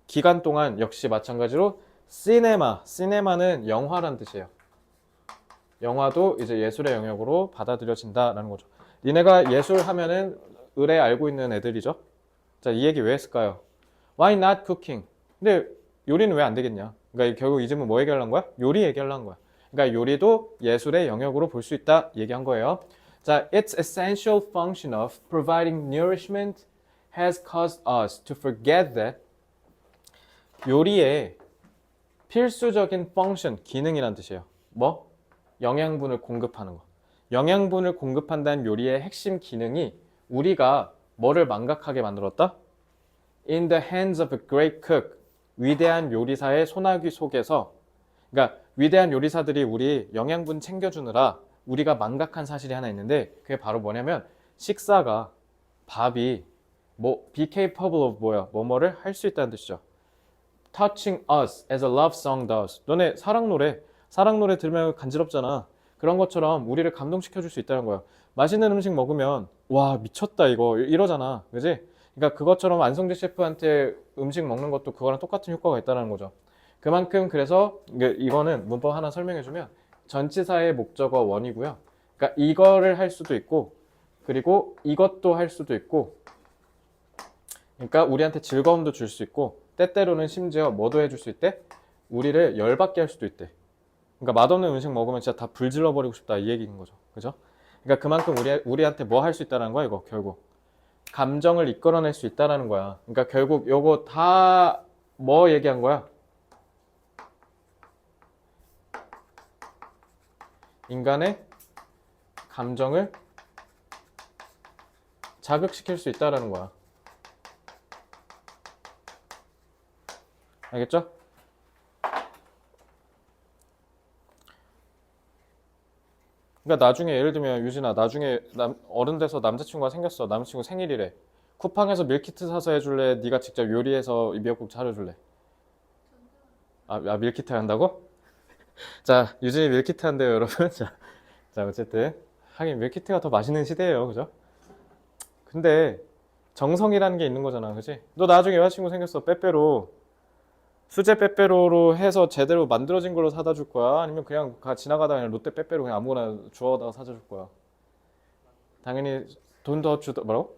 기간 동안 역시 마찬가지로 시네마는 영화란 뜻이에요. 영화도 이제 예술의 영역으로 받아들여진다라는 거죠. 니네가 예술 하면은 의뢰 알고 있는 애들이죠. 자, 이 얘기 왜 했을까요? Why not cooking? 근데 요리는 왜 안 되겠냐? 그러니까 결국 이 질문 뭐 얘기하려는 거야? 요리 얘기하려는 거야. 그러니까 요리도 예술의 영역으로 볼 수 있다 얘기한 거예요. 자, its essential function of providing nourishment has caused us to forget that 요리의 필수적인 function, 기능이란 뜻이에요. 뭐? 영양분을 공급하는 거. 영양분을 공급한다는 요리의 핵심 기능이 우리가 뭐를 망각하게 만들었다? In the hands of a great cook. 위대한 요리사의 소나기 속에서, 그러니까 위대한 요리사들이 우리 영양분 챙겨주느라 우리가 망각한 사실이 하나 있는데 그게 바로 뭐냐면 식사가 밥이 뭐 be capable of 뭐뭐를 할 수 있다는 뜻이죠. Touching us as a love song does. 너네 사랑 노래 들으면 간지럽잖아. 그런 것처럼 우리를 감동시켜 줄 수 있다는 거야. 맛있는 음식 먹으면 와 미쳤다 이거 이러잖아. 그지? 그러니까 그것처럼 안성재 셰프한테 음식 먹는 것도 그거랑 똑같은 효과가 있다는 거죠. 그만큼 그래서 이거는 문법 하나 설명해주면 전치사의 목적어 원이고요. 그러니까 이거를 할 수도 있고 그리고 이것도 할 수도 있고 그러니까 우리한테 즐거움도 줄 수 있고 때때로는 심지어 뭐도 해줄 수 있대? 우리를 열받게 할 수도 있대. 그러니까 맛없는 음식 먹으면 진짜 다 불질러 버리고 싶다 이 얘기인 거죠. 그죠? 그러니까 그만큼 우리한테 뭐 할 수 있다는 거야 이거 결국. 감정을 이끌어낼 수 있다는 거야. 그러니까 결국 요거 다 뭐 얘기한 거야? 인간의 감정을 자극시킬 수 있다는 거야. 알겠죠? 그러니까 나중에 예를 들면 유진아 나중에 어른 돼서 남자친구가 생겼어. 남자친구 생일이래. 쿠팡에서 밀키트 사서 해줄래? 네가 직접 요리해서 미역국 차려줄래? 밀키트 한다고? 자, 유진이 밀키트 한대요 여러분. 자 어쨌든 하긴 밀키트가 더 맛있는 시대예요. 그죠? 근데 정성이라는 게 있는 거잖아. 그지? 너 나중에 여자친구 생겼어. 빼빼로 수제 빼빼로로 해서 제대로 만들어진 걸로 사다 줄 거야? 아니면 그냥 지나가다가 그냥 롯데 빼빼로 그냥 아무거나 주워다가 사다 줄 거야? 당연히 돈 더 뭐라고?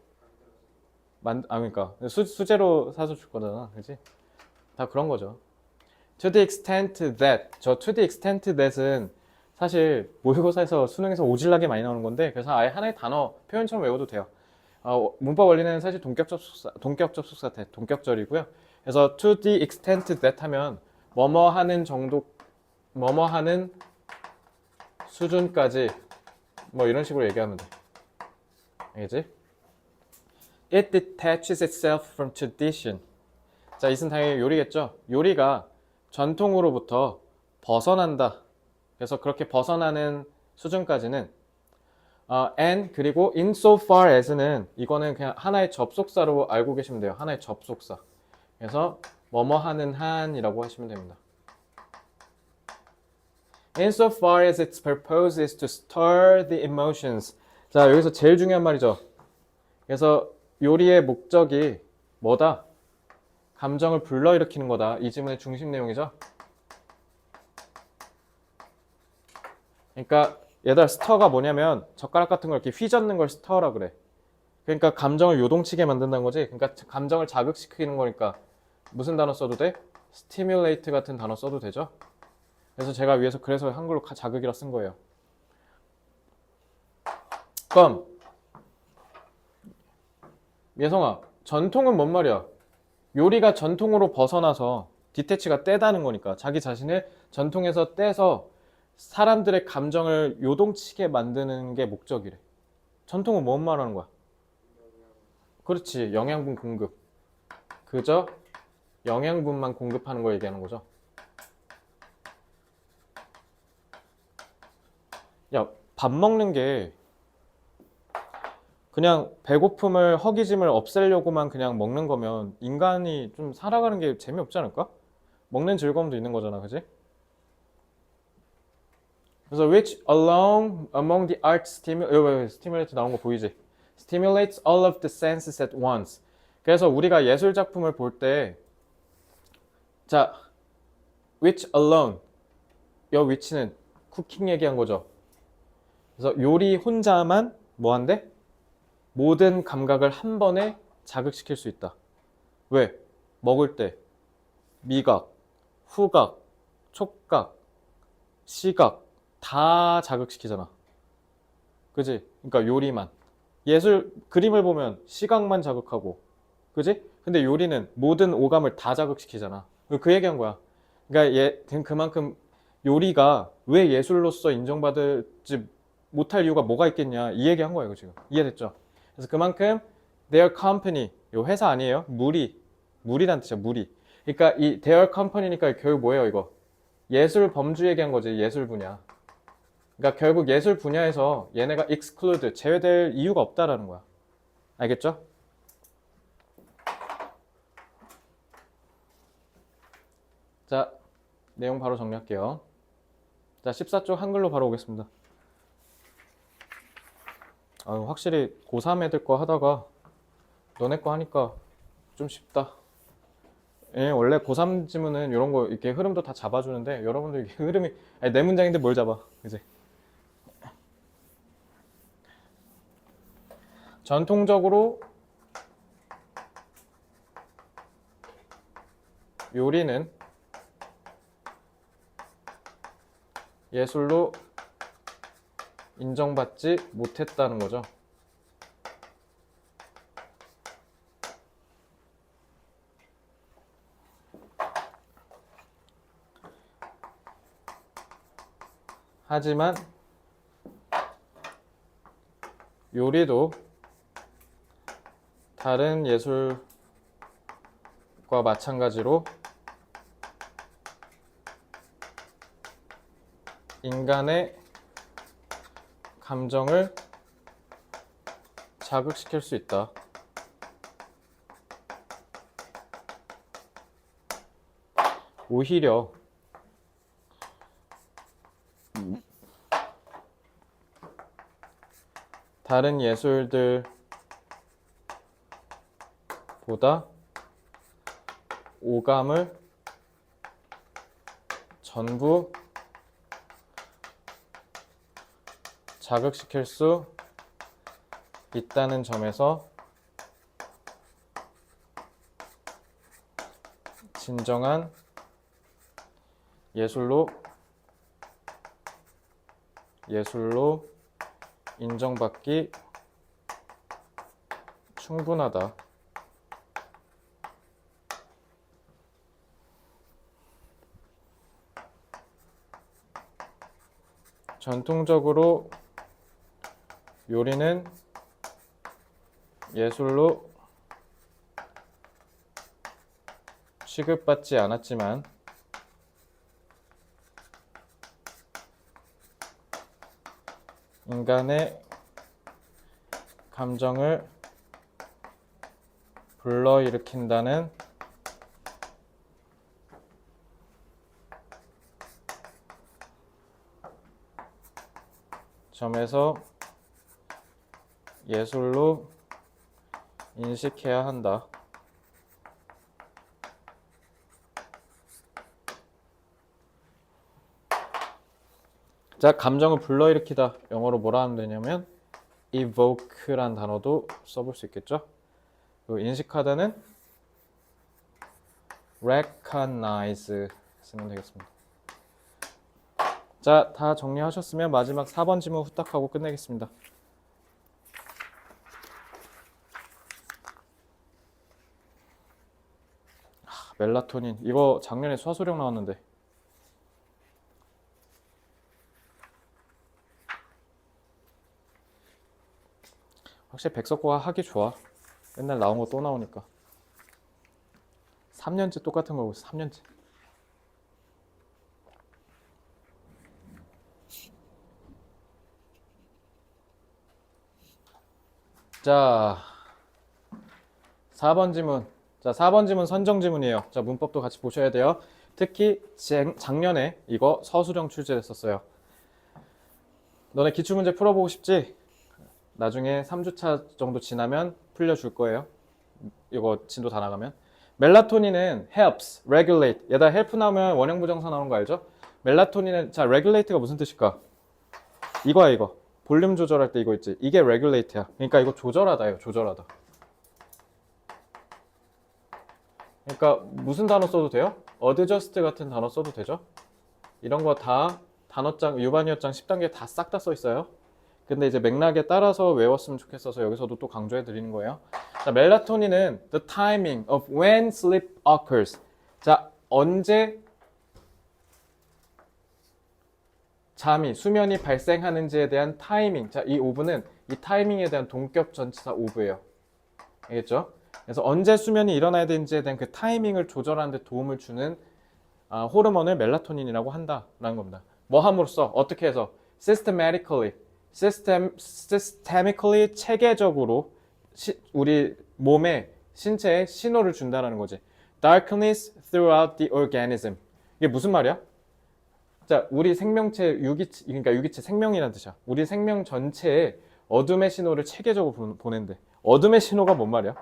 그러니까 수제로 사서 줄 거잖아. 그지? 다 그런 거죠. To the extent that to the extent that은 사실 모의고사에서 수능에서 오질나게 많이 나오는 건데 그래서 아예 하나의 단어 표현처럼 외워도 돼요. 문법 원리는 사실 동격 접속사 동격절이고요. 그래서 to the extent that 하면 뭐뭐 하는 정도 뭐뭐 하는 수준까지 뭐 이런 식으로 얘기하면 돼. 알겠지? It detaches itself from tradition. 자, 이것은 당연히 요리겠죠. 요리가 전통으로부터 벗어난다. 그래서 그렇게 벗어나는 수준까지는 and 그리고 insofar as는 이거는 그냥 하나의 접속사로 알고 계시면 돼요. 하나의 접속사. 그래서 뭐뭐 하는 한이라고 하시면 됩니다. Insofar as its purpose is to stir the emotions. 자, 여기서 제일 중요한 말이죠. 그래서 요리의 목적이 뭐다? 감정을 불러일으키는 거다. 이 지문의 중심 내용이죠. 그러니까 얘들아 스터가 뭐냐면 젓가락 같은 걸 이렇게 휘젓는 걸 스터라 그래. 그러니까 감정을 요동치게 만든다는 거지. 그러니까 감정을 자극시키는 거니까 무슨 단어 써도 돼? stimulate 같은 단어 써도 되죠. 그래서 제가 위에서 그래서 한글로 자극이라 쓴 거예요. 그럼 예성아, 전통은 뭔 말이야? 요리가 전통으로 벗어나서 디테치가 떼다는 거니까 자기 자신을 전통에서 떼서 사람들의 감정을 요동치게 만드는 게 목적이래. 전통은 뭔 말하는 거야? 그렇지, 영양분 공급. 그저 영양분만 공급하는 거 얘기하는 거죠. 야, 밥 먹는 게 그냥 배고픔을 허기짐을 없애려고만 그냥 먹는 거면 인간이 좀 살아가는 게 재미없지 않을까? 먹는 즐거움도 있는 거잖아, 그지? 그래서 which along among the art stimulate 나온 거 보이지? Stimulates all of the senses at once. 그래서 우리가 예술 작품을 볼 때, 자, which alone, 여 which는 쿠킹 얘기한 거죠. 그래서 요리 혼자만 뭐 한대? 모든 감각을 한 번에 자극시킬 수 있다. 왜? 먹을 때 미각, 후각, 촉각, 시각 다 자극시키잖아. 그지? 그러니까 요리만. 예술 그림을 보면 시각만 자극하고, 그지? 근데 요리는 모든 오감을 다 자극시키잖아. 그 얘기한 거야. 그러니까 그만큼 요리가 왜 예술로서 인정받지 못할 이유가 뭐가 있겠냐 이 얘기한 거예요, 지금. 이해됐죠? 그래서 그만큼 their company, 요 회사 아니에요? 무리란 뜻이야, 무리. 그러니까 이 their company니까 결국 뭐예요, 이거? 예술 범주 얘기한 거지, 예술 분야. 그러니까 결국 예술 분야에서 얘네가 exclude, 제외될 이유가 없다라는 거야. 알겠죠? 자, 내용 바로 정리할게요. 자, 14쪽 한글로 바로 오겠습니다. 확실히 고3 애들 거 하다가 너네 거 하니까 좀 쉽다. 예, 원래 고3 지문은 이런 거 이렇게 흐름도 다 잡아주는데 여러분들 이게 흐름이 아니, 내 문장인데 뭘 잡아, 그지? 전통적으로 요리는 예술로 인정받지 못했다는 거죠. 하지만 요리도 다른 예술과 마찬가지로 인간의 감정을 자극시킬 수 있다. 오히려 다른 예술들보다 오감을 전부 자극시킬 수 있다는 점에서 진정한 예술로 인정받기 충분하다. 전통적으로 요리는 예술로 취급받지 않았지만 인간의 감정을 불러일으킨다는 점에서 예술로 인식해야 한다. 자, 감정을 불러일으키다. 영어로 뭐라 하면 되냐면 evoke란 단어도 써볼 수 있겠죠. 그리고 인식하다는 recognize 쓰면 되겠습니다. 자, 다 정리하셨으면 마지막 4번 지문 후딱 하고 끝내겠습니다. 멜라토닌 이거 작년에 수화수령 나왔는데 확실히 백석고가 하기 좋아. 맨날 나온 거 또 나오니까 3년째 똑같은 거고 있어. 3년째. 자, 4번 지문. 자, 4번 지문 선정 지문이에요. 자, 문법도 같이 보셔야 돼요. 특히 작년에 이거 서술형 출제됐었어요. 너네 기출문제 풀어보고 싶지? 나중에 3주차 정도 지나면 풀려줄 거예요. 이거 진도 다 나가면. 멜라토닌은 helps, regulate. 얘다 help 나오면 원형 부정사 나오는 거 알죠? 멜라토닌은 자, regulate가 무슨 뜻일까? 이거야, 이거. 볼륨 조절할 때 이거 있지. 이게 regulate야. 그러니까 이거 조절하다예요. 조절하다. 그러니까 무슨 단어 써도 돼요? adjust 같은 단어 써도 되죠? 이런 거 다 단어장, 유반이어장 10단계 다 싹 다 써 있어요. 근데 이제 맥락에 따라서 외웠으면 좋겠어서 여기서도 또 강조해 드리는 거예요. 자, 멜라토닌은 the timing of when sleep occurs. 자, 언제 잠이, 수면이 발생하는지에 대한 타이밍. 자, 이 오브는 이 타이밍에 대한 동격 전치사 오브예요. 알겠죠? 그래서 언제 수면이 일어나야 되는지에 대한 그 타이밍을 조절하는 데 도움을 주는 호르몬을 멜라토닌이라고 한다라는 겁니다. 뭐 함으로써? 어떻게 해서? systemically 체계적으로 우리 몸에 신체에 신호를 준다는 거지. darkness throughout the organism. 이게 무슨 말이야? 자, 우리 생명체 그러니까 유기체 생명이라는 뜻이야. 우리 생명 전체에 어둠의 신호를 체계적으로 보낸대. 어둠의 신호가 뭔 말이야?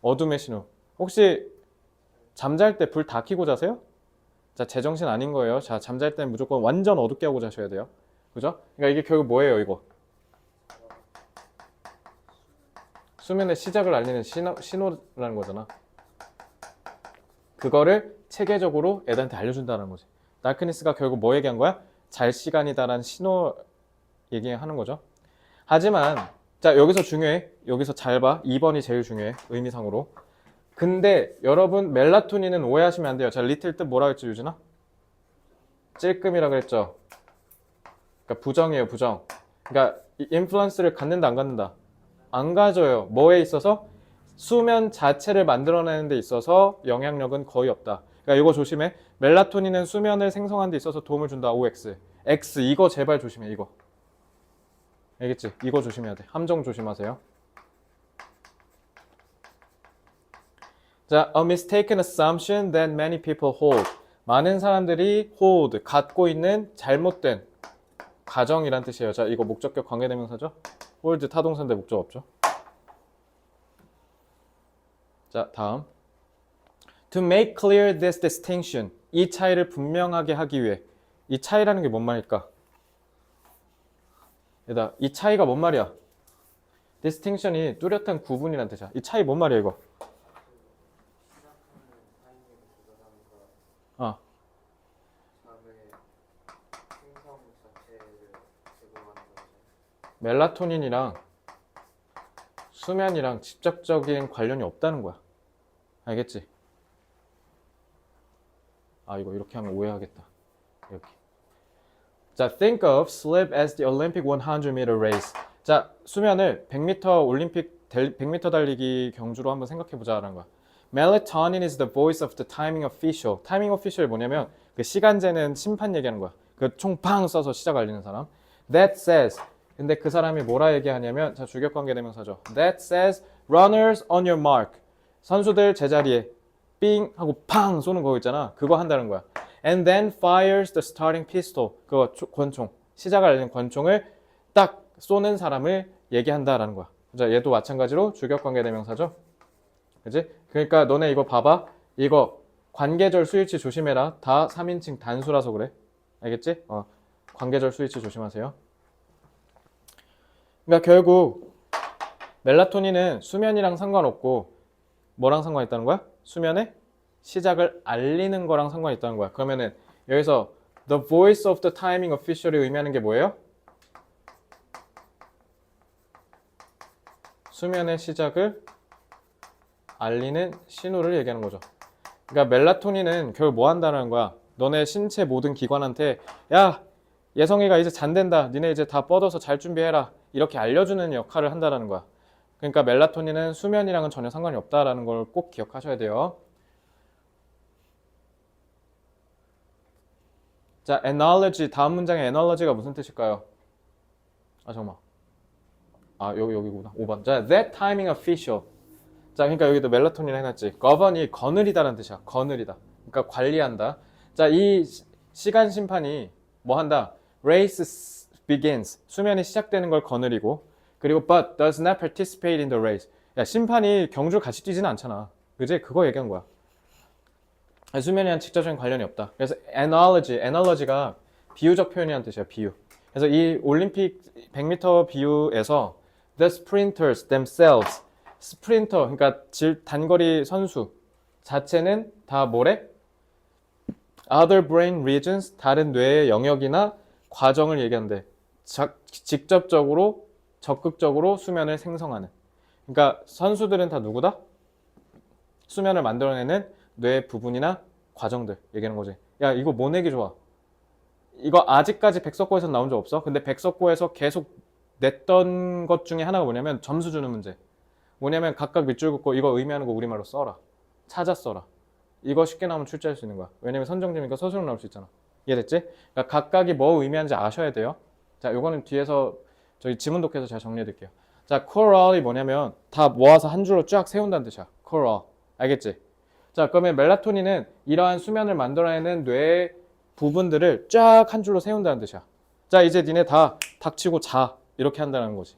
어둠의 신호. 혹시 잠잘 때 불 다 켜고 자세요? 자, 제정신 아닌 거예요. 자, 잠잘 때는 무조건 완전 어둡게 하고 자셔야 돼요. 그죠? 그러니까 이게 결국 뭐예요, 이거? 수면의 시작을 알리는 신호라는 거잖아. 그거를 체계적으로 애들한테 알려준다는 거지. 다크니스가 결국 뭐 얘기한 거야? 잘 시간이다라는 신호 얘기하는 거죠. 하지만 자, 여기서 중요해. 여기서 잘 봐. 2번이 제일 중요해. 의미상으로. 근데 여러분 멜라토닌은 오해하시면 안 돼요. 자, 리틀 뜻 뭐라 했죠, 유진아? 찔끔이라 그랬죠. 그러니까 부정이에요, 부정. 그러니까 인플루언스를 갖는다, 안 갖는다? 안 가져요. 뭐에 있어서? 수면 자체를 만들어내는 데 있어서 영향력은 거의 없다. 그러니까 이거 조심해. 멜라토닌은 수면을 생성하는 데 있어서 도움을 준다. OX. X 이거 제발 조심해. 이거. 알겠지? 이거 조심해야 돼. 함정 조심하세요. 자, a mistaken assumption that many people hold. 많은 사람들이 hold, 갖고 있는 잘못된 가정이란 뜻이에요. 자, 이거 목적격 관계대명사죠? hold 타동사인데 목적 없죠? 자, 다음. To make clear this distinction. 이 차이를 분명하게 하기 위해. 이 차이라는 게 뭔 말일까? 얘들아, 이 차이가 뭔 말이야? distinction이 뚜렷한 구분이란 뜻이야. 이 차이 뭔 말이야, 이거? 멜라토닌이랑 수면이랑 직접적인 관련이 없다는 거야. 알겠지? 아, 이거 이렇게 하면 오해하겠다. 이렇게. 자, think of sleep as the Olympic 100m race. 자, 수면을 100m 올림픽 100m 달리기 경주로 한번 생각해 보자라는 거야. Melatonin is the voice of the timing official. 타이밍 오피셜이 뭐냐면 그 시간 재는 심판 얘기하는 거야. 그 총 팡 써서 시작 알리는 사람. That says. 근데 그 사람이 뭐라 얘기하냐면 자, 주격관계 대명사죠. That says runners on your mark. 선수들 제자리에 삥 하고 팡 쏘는 거 있잖아. 그거 한다는 거야. And then fires the starting pistol. 그거 권총. 시작을 알리는 권총을 딱 쏘는 사람을 얘기한다라는 거야. 자, 얘도 마찬가지로 주격관계 대명사죠. 그지? 그러니까 너네 이거 봐봐. 이거 관계절 수일치 조심해라. 다 3인칭 단수라서 그래. 알겠지? 관계절 수일치 조심하세요. 그러니까 결국 멜라토닌은 수면이랑 상관없고 뭐랑 상관있다는 거야? 수면의 시작을 알리는 거랑 상관있다는 거야. 그러면은 여기서 The voice of the timing official이 의미하는 게 뭐예요? 수면의 시작을 알리는 신호를 얘기하는 거죠. 그러니까 멜라토닌은 결국 뭐 한다는 거야? 너네 신체 모든 기관한테 야, 예성이가 이제 잔댄다. 니네 이제 다 뻗어서 잘 준비해라. 이렇게 알려주는 역할을 한다는 거야. 그러니까 멜라토닌은 수면이랑은 전혀 상관이 없다라는 걸 꼭 기억하셔야 돼요. 자, analogy. 다음 문장의 analogy가 무슨 뜻일까요? 잠깐만. 여기구나. 5번. 자, that timing official. 자, 그러니까 여기도 멜라토닌 해놨지. govern이 거느리다라는 뜻이야. 거느리다. 그러니까 관리한다. 자, 이 시간 심판이 뭐 한다? race begins. 수면이 시작되는 걸 거느리고, 그리고 but does not participate in the race. 야, 심판이 경주를 같이 뛰지는 않잖아. 그지? 그거 얘기한 거야. 수면이랑 직접적인 관련이 없다. 그래서 analogy가 비유적 표현이라는 뜻이야. 비유. 그래서 이 올림픽 100m 비유에서 the sprinters themselves, 스프린터, 그러니까 단거리 선수 자체는 다 뭐래? other brain regions, 다른 뇌의 영역이나 과정을 얘기하는데 직접적으로, 적극적으로 수면을 생성하는. 그러니까 선수들은 다 누구다? 수면을 만들어내는 뇌 부분이나 과정들 얘기하는 거지. 야, 이거 뭐 내기 좋아? 이거 아직까지 백석고에서 나온 적 없어? 근데 백석고에서 계속 냈던 것 중에 하나가 뭐냐면 점수 주는 문제. 뭐냐면 각각 밑줄 긋고 이거 의미하는 거 우리말로 써라. 찾아 써라. 이거 쉽게 나오면 출제할 수 있는 거야. 왜냐면 선정지니까 서술로 나올 수 있잖아. 이해됐지? 그러니까 각각이 뭐 의미하는지 아셔야 돼요. 자, 요거는 뒤에서 저희 지문 독해서 제가 정리해 드릴게요. 자, coral이 뭐냐면 다 모아서 한 줄로 쫙 세운다는 뜻이야. coral. 알겠지? 자, 그러면 멜라토닌은 이러한 수면을 만들어내는 뇌의 부분들을 쫙 한 줄로 세운다는 뜻이야. 자, 이제 니네 다 닥치고 자. 이렇게 한다는 거지.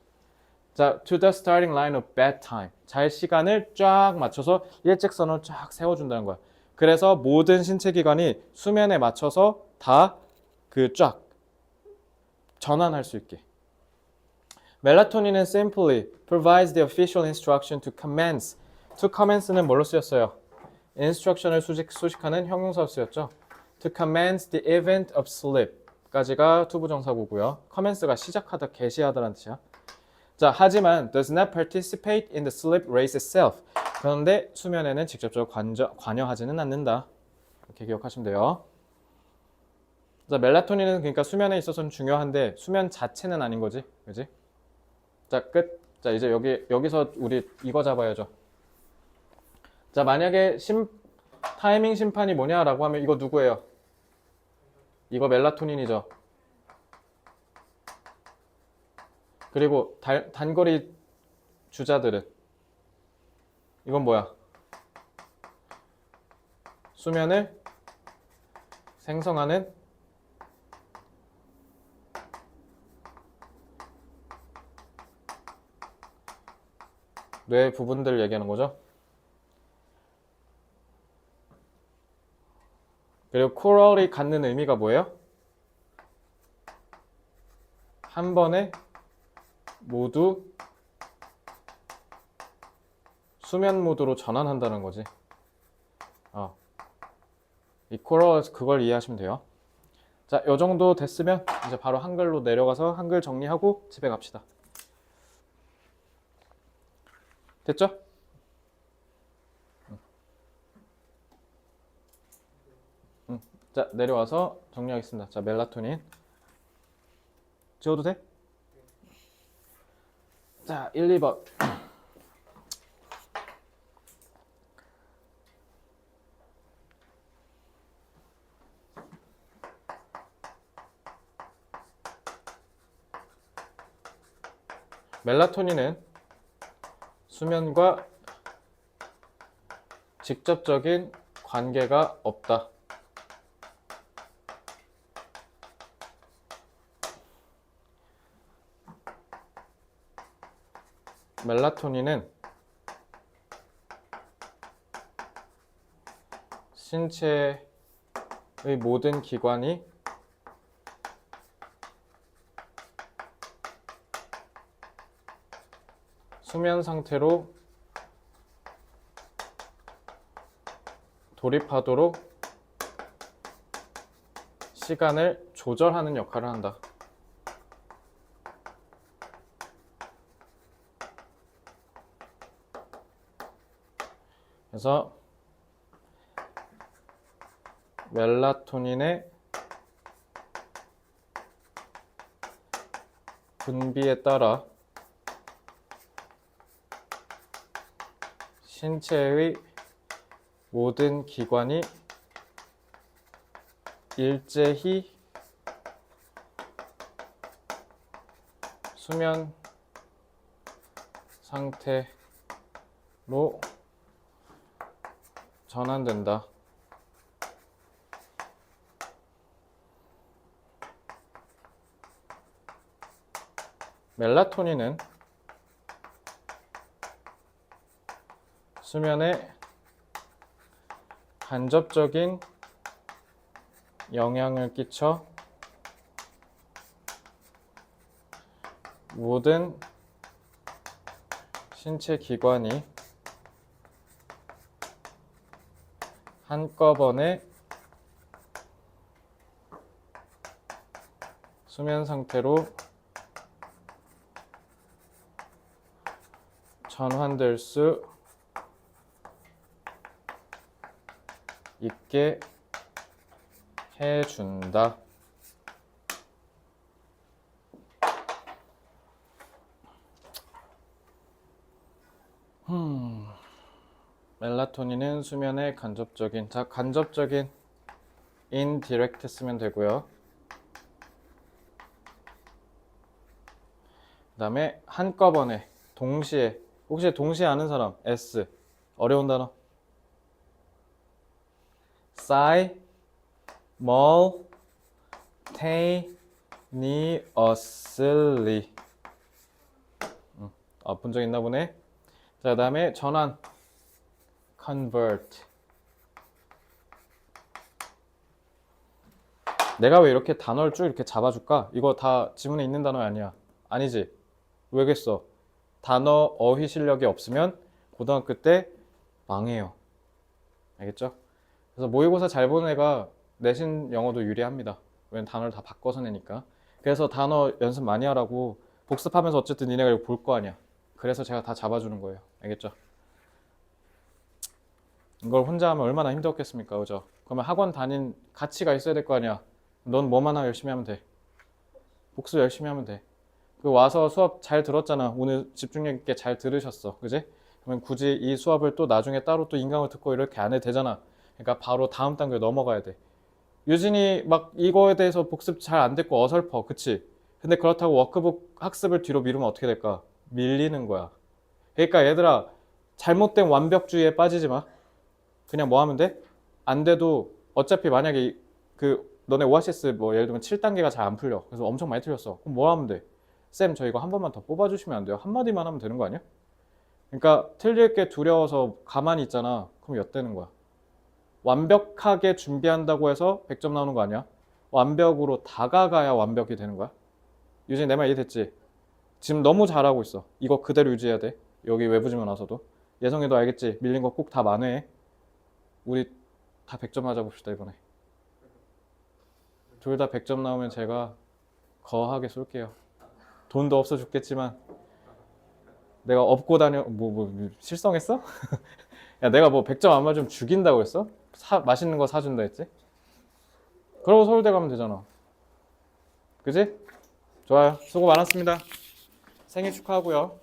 자, to the starting line of bedtime. 잘 시간을 쫙 맞춰서 일직선을 쫙 세워준다는 거야. 그래서 모든 신체 기관이 수면에 맞춰서 다 그 쫙 전환할 수 있게. 멜라토닌은 simply provides the official instruction to commence. to commence는 뭘로 쓰였어요? instruction을 수식하는 형용사로 쓰였죠. to commence the event of sleep 까지가 투부정사구고요. commence가 시작하다, 개시하다라는 뜻이야. 자, 하지만 does not participate in the sleep race itself. 그런데 수면에는 직접적으로 관여하지는 않는다. 이렇게 기억하시면 돼요. 자, 멜라토닌은 그러니까 수면에 있어서는 중요한데 수면 자체는 아닌 거지. 그지? 자, 끝. 자, 이제 여기서 우리 이거 잡아야죠. 자, 만약에 타이밍 심판이 뭐냐라고 하면 이거 누구예요? 이거 멜라토닌이죠. 그리고 단거리 주자들은 이건 뭐야? 수면을 생성하는 뇌 부분들을 얘기하는 거죠. 그리고 코럴이 갖는 의미가 뭐예요? 한 번에 모두 수면 모드로 전환한다는 거지. 이 코럴 그걸 이해하시면 돼요. 자, 요 정도 됐으면 이제 바로 한글로 내려가서 한글 정리하고 집에 갑시다. 됐죠? 자, 내려와서 정리하겠습니다. 자, 멜라토닌 지워도 돼? 자, 1, 2번. 멜라토닌은 수면과 직접적인 관계가 없다. 멜라토닌은 신체의 모든 기관이 수면 상태로 돌입하도록 시간을 조절하는 역할을 한다. 그래서 멜라토닌의 분비에 따라 신체의 모든 기관이 일제히 수면 상태로 전환된다. 멜라토닌은 수면에 간접적인 영향을 끼쳐 모든 신체 기관이 한꺼번에 수면 상태로 전환될 수 있게 해준다. 멜라토닌은 수면의 간접적인, 자, 간접적인 indirect 쓰면 되고요. 그 다음에 한꺼번에, 동시에, 혹시 동시에 아는 사람? S. 어려운 단어. simultaneously. 본 적 있나 보네. 자, 그 다음에 전환. convert. 내가 왜 이렇게 단어를 쭉 이렇게 잡아줄까? 이거 다 지문에 있는 단어 아니야. 아니지? 왜겠어? 단어 어휘 실력이 없으면 고등학교 때 망해요. 알겠죠? 그래서 모의고사 잘 보는 애가 내신 영어도 유리합니다. 왜냐면 단어를 다 바꿔서 내니까. 그래서 단어 연습 많이 하라고 복습하면서 어쨌든 니네가 이거 볼 거 아니야. 그래서 제가 다 잡아주는 거예요. 알겠죠? 이걸 혼자 하면 얼마나 힘들었겠습니까? 그죠? 그러면 학원 다닌 가치가 있어야 될 거 아니야. 넌 뭐만 하면 열심히 하면 돼. 복습 열심히 하면 돼. 그 와서 수업 잘 들었잖아. 오늘 집중력 있게 잘 들으셨어. 그지? 그러면 굳이 이 수업을 또 나중에 따로 또 인강을 듣고 이렇게 안 해도 되잖아. 그러니까 바로 다음 단계로 넘어가야 돼. 유진이 막 이거에 대해서 복습 잘 안 됐고 어설퍼. 그치? 근데 그렇다고 워크북 학습을 뒤로 미루면 어떻게 될까? 밀리는 거야. 그러니까 얘들아, 잘못된 완벽주의에 빠지지 마. 그냥 뭐 하면 돼? 안 돼도 어차피 만약에 너네 오아시스 뭐 예를 들면 7단계가 잘 안 풀려. 그래서 엄청 많이 틀렸어. 그럼 뭐 하면 돼? 쌤, 저 이거 한 번만 더 뽑아주시면 안 돼요? 한마디만 하면 되는 거 아니야? 그러니까 틀릴 게 두려워서 가만히 있잖아. 그럼 엿되는 거야. 완벽하게 준비한다고 해서 100점 나오는 거 아니야? 완벽으로 다가가야 완벽이 되는 거야. 유진, 내 말 이해됐지? 지금 너무 잘하고 있어. 이거 그대로 유지해야 돼. 여기 외부 지문 와서도. 예성이도 알겠지? 밀린 거 꼭 다 만회해. 우리 다 100점 맞아봅시다 이번에. 둘 다 100점 나오면 제가 거하게 쏠게요. 돈도 없어 죽겠지만 내가 업고 다녀 실성했어? 야, 내가 뭐 100점 안 맞으면 죽인다고 했어? 맛있는 거 사준다 했지? 그러고 서울대 가면 되잖아. 그지? 좋아요. 수고 많았습니다. 생일 축하하고요.